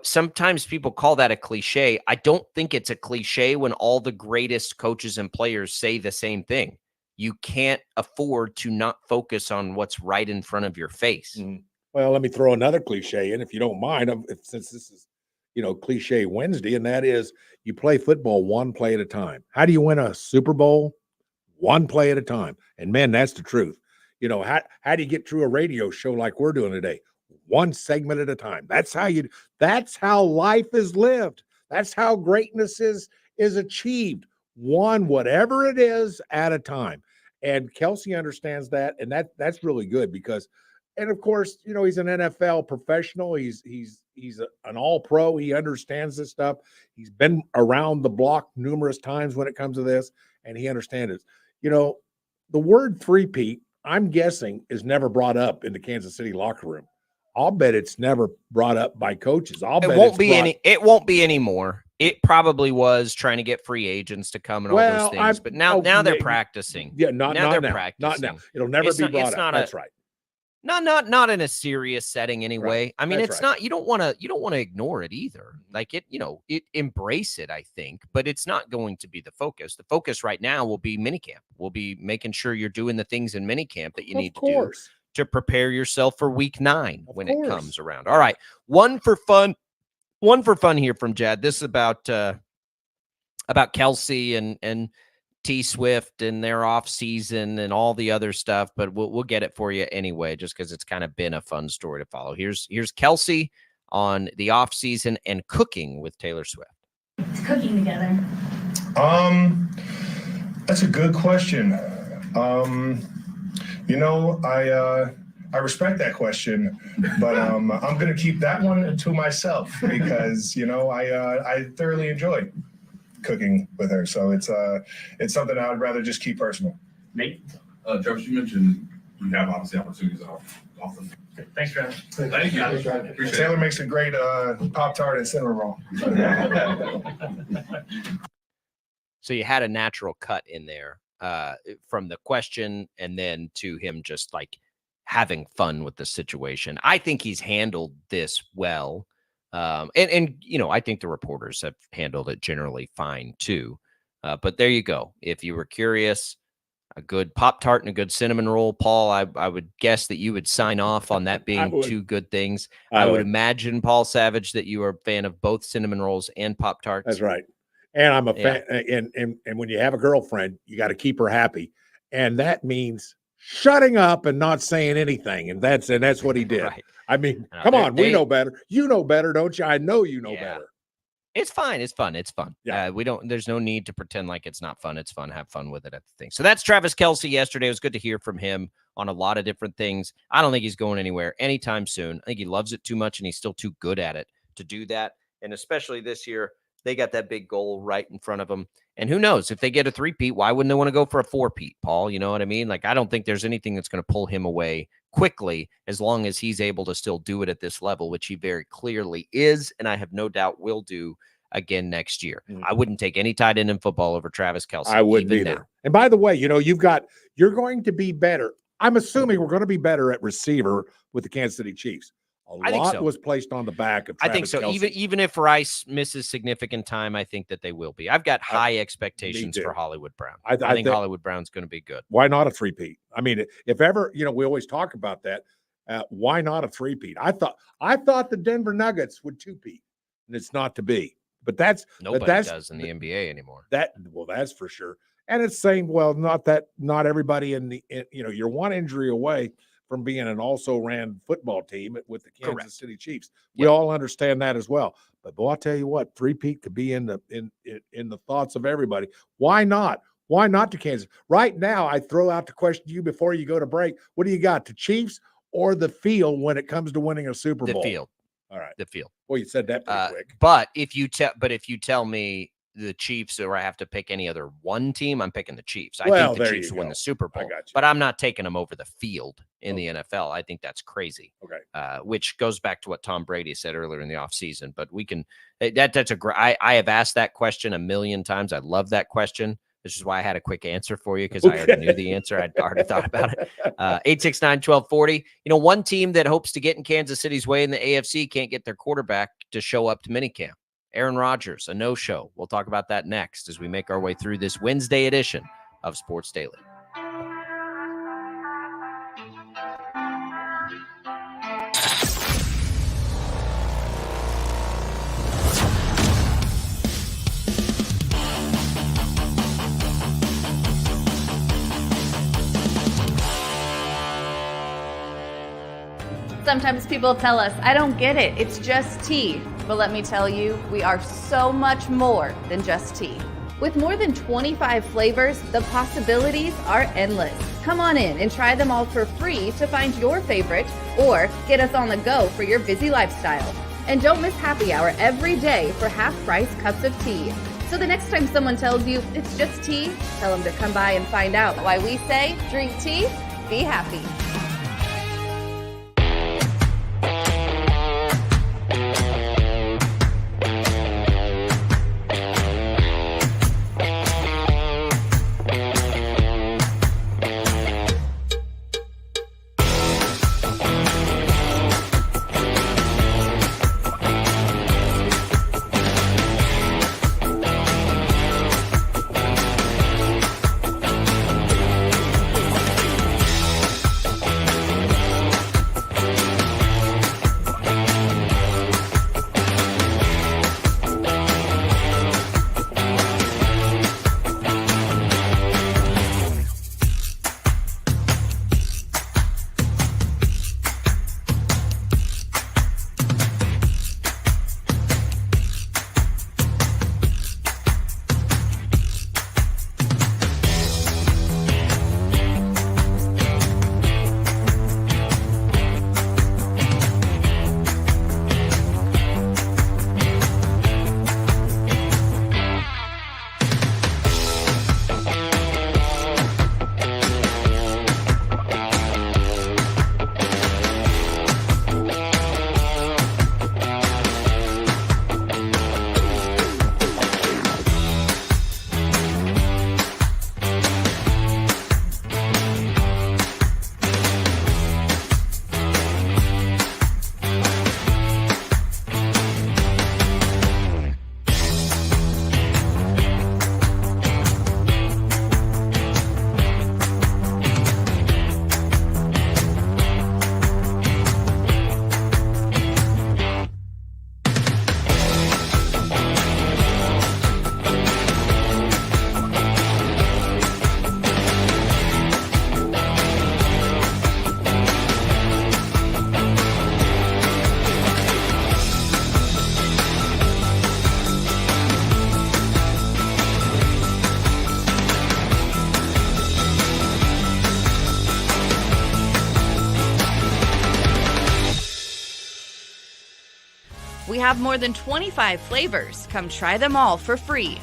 sometimes people call that a cliche. I don't think it's a cliche when all the greatest coaches and players say the same thing. You can't afford to not focus on what's right in front of your face. Mm-hmm. Well, let me throw another cliche in, if you don't mind, since this is, cliche Wednesday, and that is you play football one play at a time. How do you win a Super Bowl? One play at a time. And man, that's the truth. How do you get through a radio show like we're doing today? One segment at a time. That's how life is lived. That's how greatness is achieved. One, whatever it is, at a time. And Kelce understands that, and that's really good because, and of course, he's an NFL professional. He's an all-pro. He understands this stuff. He's been around the block numerous times when it comes to this, and he understands it. the word three-peat, I'm guessing, is never brought up in the Kansas City locker room. I'll bet it's never brought up by coaches. It won't be anymore. It probably was trying to get free agents to come and all those things, but now they're practicing. Yeah, not now. Practicing. Not now. It'll never be brought up. That's right. Not in a serious setting anyway. Right. I mean, That's it's not, you don't want to ignore it either. Like embrace it, I think, but it's not going to be the focus. The focus right now will be minicamp. We'll be making sure you're doing the things in minicamp that you need to do to prepare yourself for week 9 when it comes around. All right. One for fun here from Jad. This is about Kelsey and T Swift and their off season and all the other stuff, but we'll get it for you anyway, just because it's kind of been a fun story to follow. Here's Kelsey on the off season and cooking with Taylor Swift. It's cooking together. That's a good question. I respect that question, but I'm going to keep that one to myself because I thoroughly enjoy cooking with her, so it's something I would rather just keep personal. Nate, Travis, you mentioned you have obviously opportunities off the. Thanks, Travis. Thank you. Appreciate Taylor it. makes a great Pop-Tart and cinnamon roll. So you had a natural cut in there from the question and then to him just like having fun with the situation. I think he's handled this well. And I think the reporters have handled it generally fine too. But there you go. If you were curious, a good Pop-Tart and a good cinnamon roll, Paul, I would guess that you would sign off on that being two good things. I would imagine, Paul Savage, that you are a fan of both cinnamon rolls and Pop-Tarts. That's right. And I'm a fan. And when you have a girlfriend, you got to keep her happy. And that means shutting up and not saying anything. And that's what he did. Right. I mean, come on, we know better. You know better, don't you? I know you know better. It's fine. It's fun. It's fun. Yeah. There's no need to pretend like it's not fun. It's fun. Have fun with it at the thing. So that's Travis Kelsey yesterday. It was good to hear from him on a lot of different things. I don't think he's going anywhere anytime soon. I think he loves it too much and he's still too good at it to do that. And especially this year, they got that big goal right in front of them. And who knows, if they get a 3-peat, why wouldn't they want to go for a 4-peat, Paul? You know what I mean? Like, I don't think there's anything that's going to pull him away quickly as long as he's able to still do it at this level, which he very clearly is. And I have no doubt will do again next year. I wouldn't take any tight end in football over Travis Kelsey. I wouldn't either. Now. And by the way, you're going to be better. I'm assuming we're going to be better at receiver with the Kansas City Chiefs. A lot was placed on the back of Travis I think so. Kelsey. Even if Rice misses significant time, I think that they will be. I've got high expectations for Hollywood Brown. I think Hollywood Brown's going to be good. Why not a 3-peat? I mean, if ever, we always talk about that. Why not a 3-peat? I thought the Denver Nuggets would 2-peat, and it's not to be. But nobody does in the NBA anymore. That's for sure. And it's saying, not everybody you're one injury away from being an also-ran football team with the Kansas City Chiefs. We all understand that as well. But boy, I'll tell you what, 3-peat could be in the thoughts of everybody. Why not? Why not to Kansas? Right now, I throw out the question to you before you go to break. What do you got, the Chiefs or the field when it comes to winning a Super Bowl? The field. All right. The field. Well, you said that pretty quick. But if you tell me the Chiefs or I have to pick any other one team, I'm picking the Chiefs. I think the Chiefs win the Super Bowl. But I'm not taking them over the field in the NFL. I think that's crazy. Okay. Which goes back to what Tom Brady said earlier in the offseason. But we can that's a great I have asked that question a million times. I love that question. This is why I had a quick answer for you, because I already knew the answer. I'd already thought about it. 869-1240. One team that hopes to get in Kansas City's way in the AFC can't get their quarterback to show up to minicamp. Aaron Rodgers, a no-show. We'll talk about that next as we make our way through this Wednesday edition of Sports Daily. Sometimes people tell us, I don't get it, it's just tea. But let me tell you, we are so much more than just tea. With more than 25 flavors, the possibilities are endless. Come on in and try them all for free to find your favorite or get us on the go for your busy lifestyle. And don't miss happy hour every day for half-price cups of tea. So the next time someone tells you it's just tea, tell them to come by and find out why we say drink tea, be happy. We have more than 25 flavors. Come try them all for free.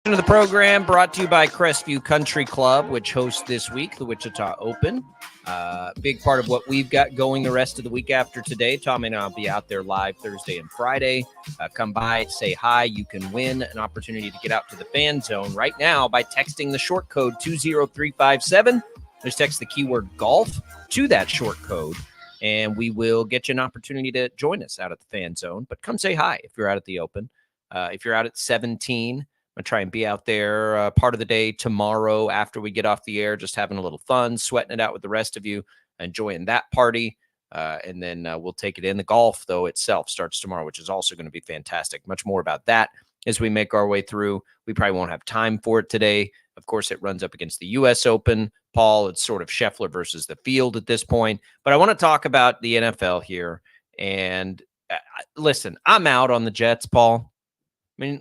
Of the program brought to you by Crestview Country Club, which hosts this week the Wichita Open. Big part of what we've got going the rest of the week after today. Tommy and I'll be out there live Thursday and Friday. Come by, say hi. You can win an opportunity to get out to the fan zone right now by texting the short code 20357. Just text the keyword golf to that short code, and we will get you an opportunity to join us out at the fan zone. But come say hi if you're out at the Open. If you're out at 17, I'm going to try and be out there part of the day tomorrow after we get off the air, just having a little fun, sweating it out with the rest of you, enjoying that party. And then we'll take it in. The golf, though, itself starts tomorrow, which is also going to be fantastic. Much more about that as we make our way through. We probably won't have time for it today. Of course, it runs up against the U.S. Open. Paul, it's sort of Scheffler versus the field at this point. But I want to talk about the NFL here. And listen, I'm out on the Jets, Paul. I mean,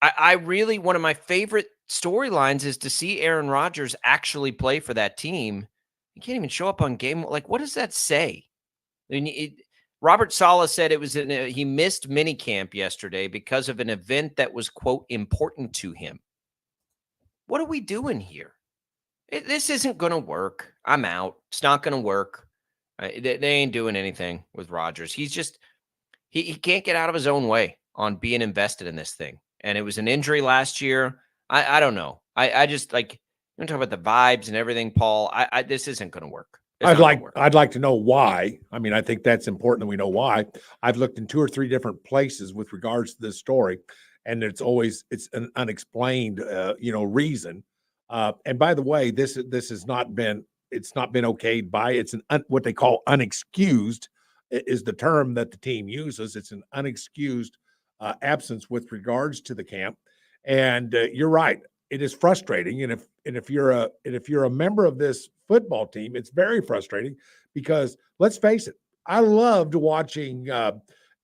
I really, one of my favorite storylines is to see Aaron Rodgers actually play for that team. He can't even show up on game. Like, what does that say? I mean, Robert Saleh said it was he missed minicamp yesterday because of an event that was, quote, important to him. What are we doing here? This isn't going to work. I'm out. It's not going to work. They ain't doing anything with Rodgers. He's just, he can't get out of his own way on being invested in this thing. And it was an injury last year. I don't know. I just like, you talk about the vibes and everything, Paul. This isn't going to work. I'd like to know why. I mean, I think that's important that we know why. I've looked in 2 or 3 different places with regards to this story, and it's an unexplained, reason. And by the way, this has not been okayed by. It's what they call unexcused is the term that the team uses. It's an unexcused absence with regards to the camp, and you're right. It is frustrating, and if you're a member of this football team, it's very frustrating because let's face it, I loved watching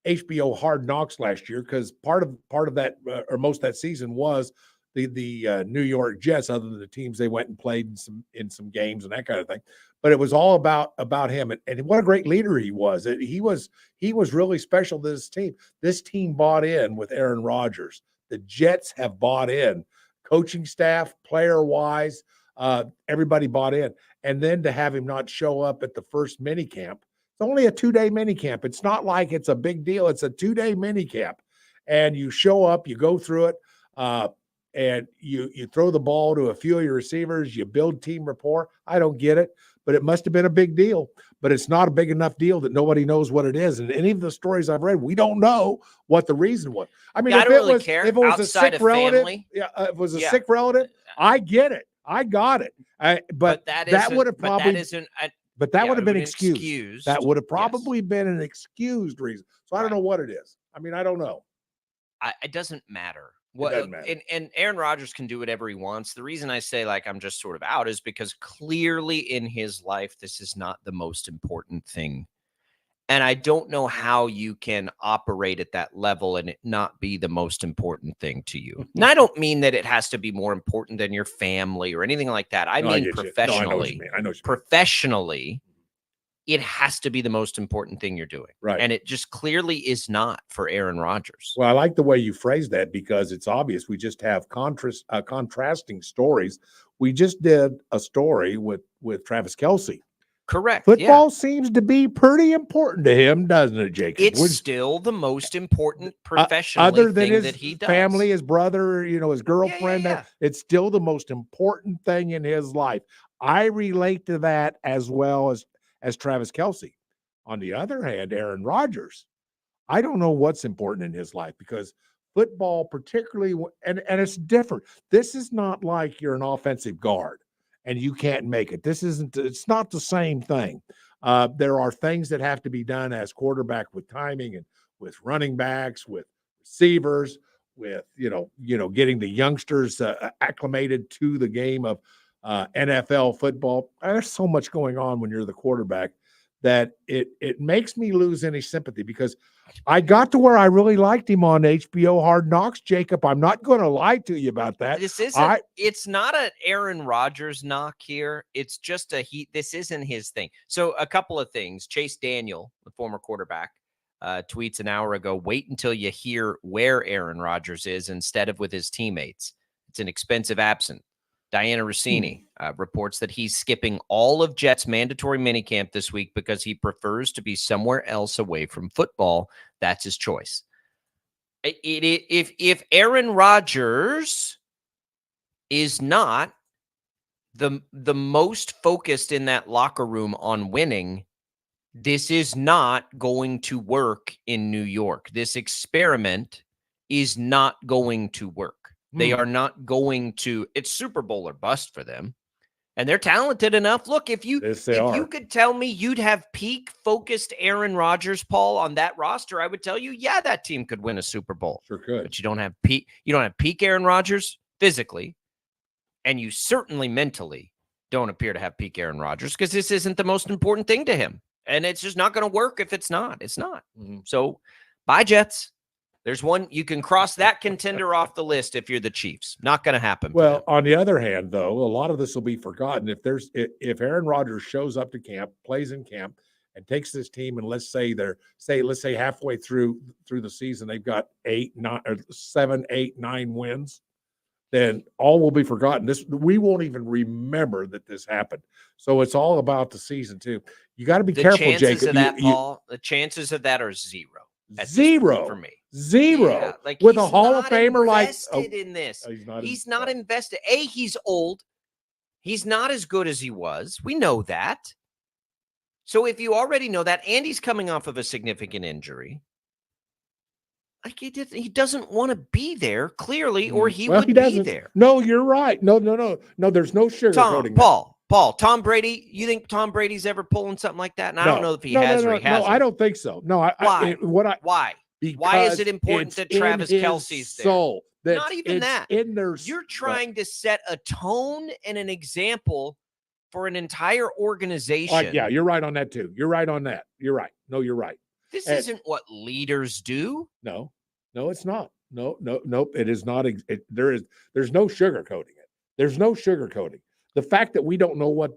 HBO Hard Knocks last year because part of that or most of that season was the New York Jets, other than the teams they went and played in some games and that kind of thing. But it was all about him, and what a great leader he was. He was really special to this team. This team bought in with Aaron Rodgers. The Jets have bought in, coaching staff, player wise, everybody bought in. And then to have him not show up at the first mini camp, it's only a 2-day mini camp. It's not like it's a big deal. It's a 2-day mini camp, and you show up, you go through it. And you throw the ball to a few of your receivers, you build team rapport. I don't get it, but it must have been a big deal. But it's not a big enough deal that nobody knows what it is. And any of the stories I've read, we don't know what the reason was. I mean, if it was a sick relative, if it was a sick relative, I get it. I got it. But that would have probably would have been excused. That would have probably been an excused reason. So I don't know what it is. I mean, I don't know. It doesn't matter. Well, and Aaron Rodgers can do whatever he wants. The reason I say like I'm just sort of out is because clearly in his life, this is not the most important thing. And I don't know how you can operate at that level and it not be the most important thing to you. And I don't mean that it has to be more important than your family or anything like that. I mean professionally. I know professionally, it has to be the most important thing you're doing. Right. And it just clearly is not for Aaron Rodgers. Well, I like the way you phrase that because it's obvious. We just have contrasting stories. We just did a story with Travis Kelce. Correct. Football seems to be pretty important to him, doesn't it, Jacob? It's still the most important professional other than thing his that he does. Family, his brother, his girlfriend. It's still the most important thing in his life. I relate to that as well as Travis Kelce. On the other hand, Aaron Rodgers, I don't know what's important in his life because football, particularly, and it's different. This is not like you're an offensive guard and you can't make it. It's not the same thing. There are things that have to be done as quarterback with timing and with running backs, with receivers, with, getting the youngsters acclimated to the game of NFL football. There's so much going on when you're the quarterback that it makes me lose any sympathy because I got to where I really liked him on HBO Hard Knocks, Jacob. I'm not going to lie to you about that. It's not an Aaron Rodgers knock here. It's just this isn't his thing. So a couple of things. Chase Daniel, the former quarterback, tweets an hour ago, wait until you hear where Aaron Rodgers is instead of with his teammates. It's an expensive absence. Diana Rossini reports that he's skipping all of Jets' mandatory minicamp this week because he prefers to be somewhere else away from football. That's his choice. If Aaron Rodgers is not the most focused in that locker room on winning, this is not going to work in New York. This experiment is not going to work. They are not going to. It's Super Bowl or bust for them. And they're talented enough. Look, if you could tell me you'd have peak focused Aaron Rodgers, Paul, on that roster, I would tell you, yeah, that team could win a Super Bowl. Sure could. But you don't have peak Aaron Rodgers physically, and you certainly mentally don't appear to have peak Aaron Rodgers because this isn't the most important thing to him. And it's just not going to work if it's not. It's not. Mm-hmm. So, bye, Jets. There's one, you can cross that contender off the list if you're the Chiefs. Not going to happen. Well, on the other hand, though, a lot of this will be forgotten. If Aaron Rodgers shows up to camp, plays in camp, and takes this team, and let's say halfway through the season, they've got 7, 8, 9 wins, then all will be forgotten. We won't even remember that this happened. So it's all about the season too. You got to be careful, Jacob. The chances of that are zero. Zero for me. Zero. Yeah, like with a Hall of Famer like in this. He's not invested. He's old. He's not as good as he was. We know that. So if you already know that, and he's coming off of a significant injury, like he doesn't want to be there clearly, or he would be there. No, you're right. No. There's no sugarcoating. Paul, Tom Brady. You think Tom Brady's ever pulling something like that? And I don't know if he has or he hasn't. No, I don't think so. No, why? Why? Why is it important that Travis Kelce's there? Soul. Not even that. You're trying to set a tone and an example for an entire organization. Yeah, you're right on that too. You're right on that. You're right. No, you're right. This isn't what leaders do. No, it's not. Nope. It is not. There's no sugarcoating it. There's no sugarcoating. The fact that we don't know what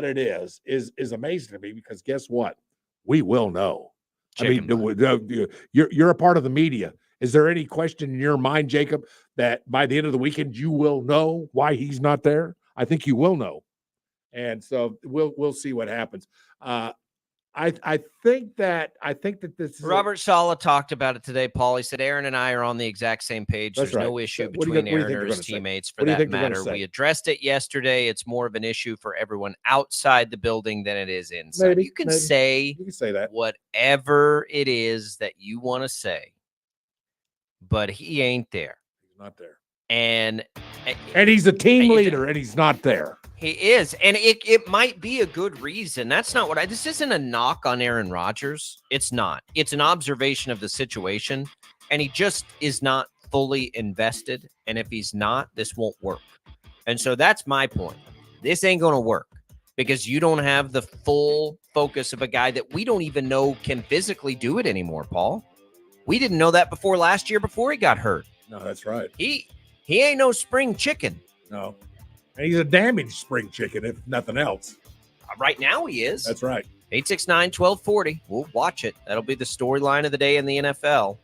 it is amazing to me, because guess what? We will know. You're a part of the media. Is there any question in your mind, Jacob, that by the end of the weekend you will know why he's not there? I think you will know, and so we'll see what happens. I think that this is Robert Saleh talked about it today, Paul. He said Aaron and I are on the exact same page. There's no issue between Aaron or his teammates for that matter. We addressed it yesterday. It's more of an issue for everyone outside the building than it is inside. You can say that whatever it is that you want to say, but he ain't there. He's not there. And he's a team leader, and he's not there. He is, and it might be a good reason. That's not what this isn't a knock on Aaron Rodgers. It's not. It's an observation of the situation, and he just is not fully invested. And if he's not, this won't work. And so that's my point. This ain't going to work because you don't have the full focus of a guy that we don't even know can physically do it anymore, Paul. We didn't know that before last year before he got hurt. No, that's right. He ain't no spring chicken. No. And he's a damaged spring chicken, if nothing else. Right now he is. That's right. 869-1240. We'll watch it. That'll be the storyline of the day in the NFL.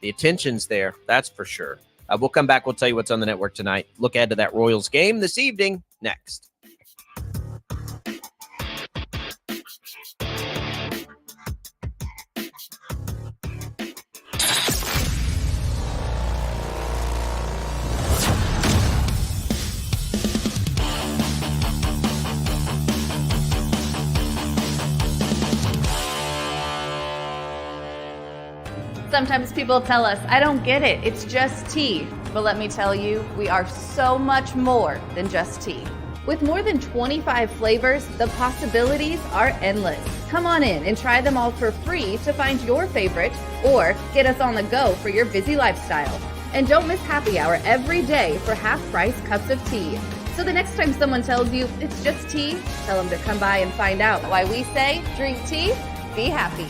The attention's there. That's for sure. We'll come back. We'll tell you what's on the network tonight. Look ahead to that Royals game this evening. Next. Sometimes people tell us, I don't get it, it's just tea. But let me tell you, we are so much more than just tea. With more than 25 flavors, the possibilities are endless. Come on in and try them all for free to find your favorite, or get us on the go for your busy lifestyle. And don't miss happy hour every day for half-price cups of tea. So the next time someone tells you it's just tea, tell them to come by and find out why we say, drink tea, be happy.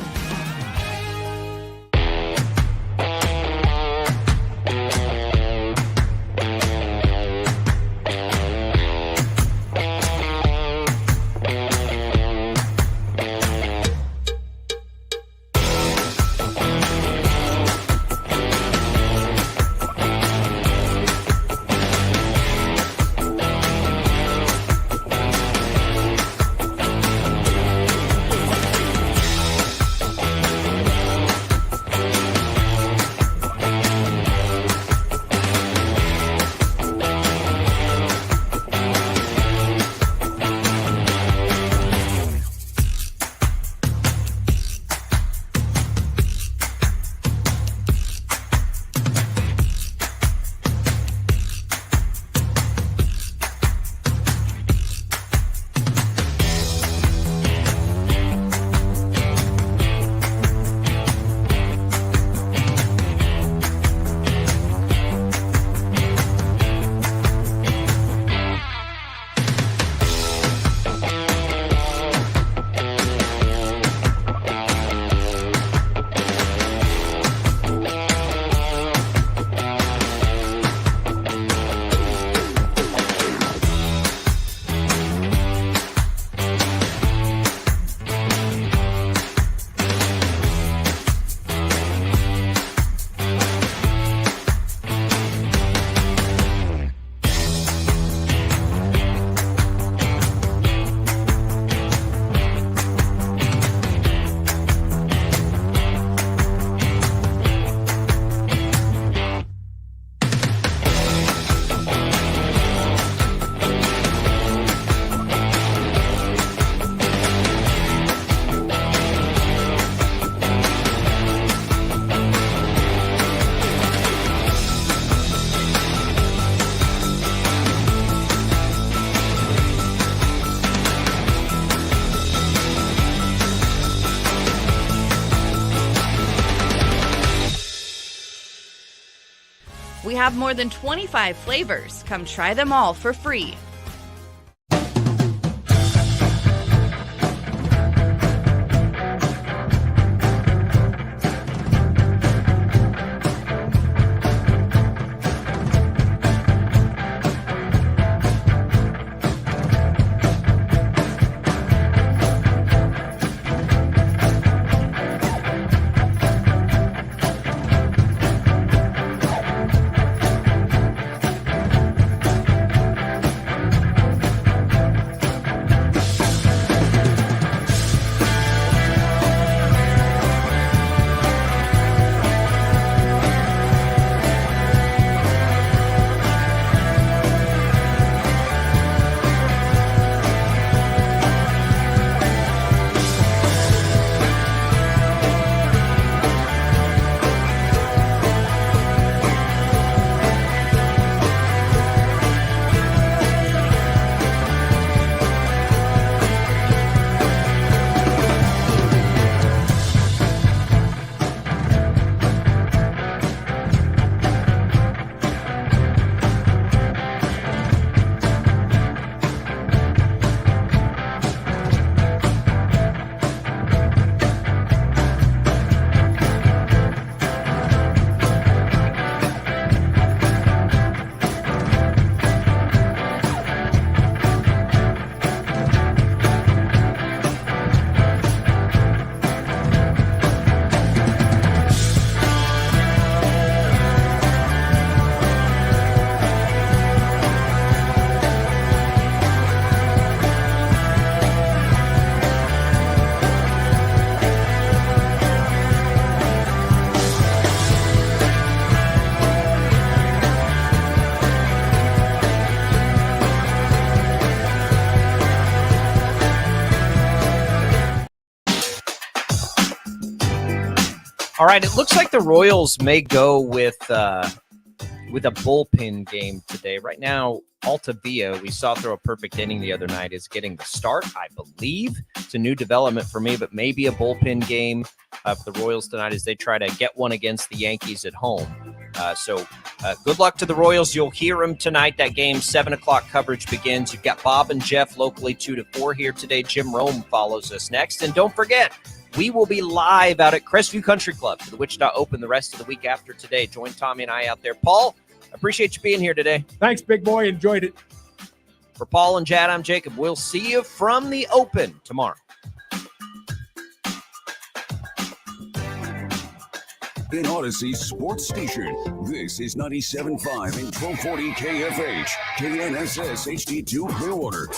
We have more than 25 flavors. Come try them all for free. All right, it looks like the Royals may go with a bullpen game today. Right now, Altavia, we saw throw a perfect inning the other night, is getting the start, I believe. It's a new development for me, but maybe a bullpen game for the Royals tonight as they try to get one against the Yankees at home. So good luck to the Royals. You'll hear them tonight. That game, 7 o'clock coverage begins. You've got Bob and Jeff locally 2 to 4 here today. Jim Rome follows us next. And don't forget, we will be live out at Crestview Country Club for the Wichita Open the rest of the week after today. Join Tommy and I out there. Paul, appreciate you being here today. Thanks, big boy. Enjoyed it. For Paul and Jad, I'm Jacob. We'll see you from the Open tomorrow. In Odyssey's sports station, this is 97.5 and 1240 KFH, KNSS HD2 Clearwater.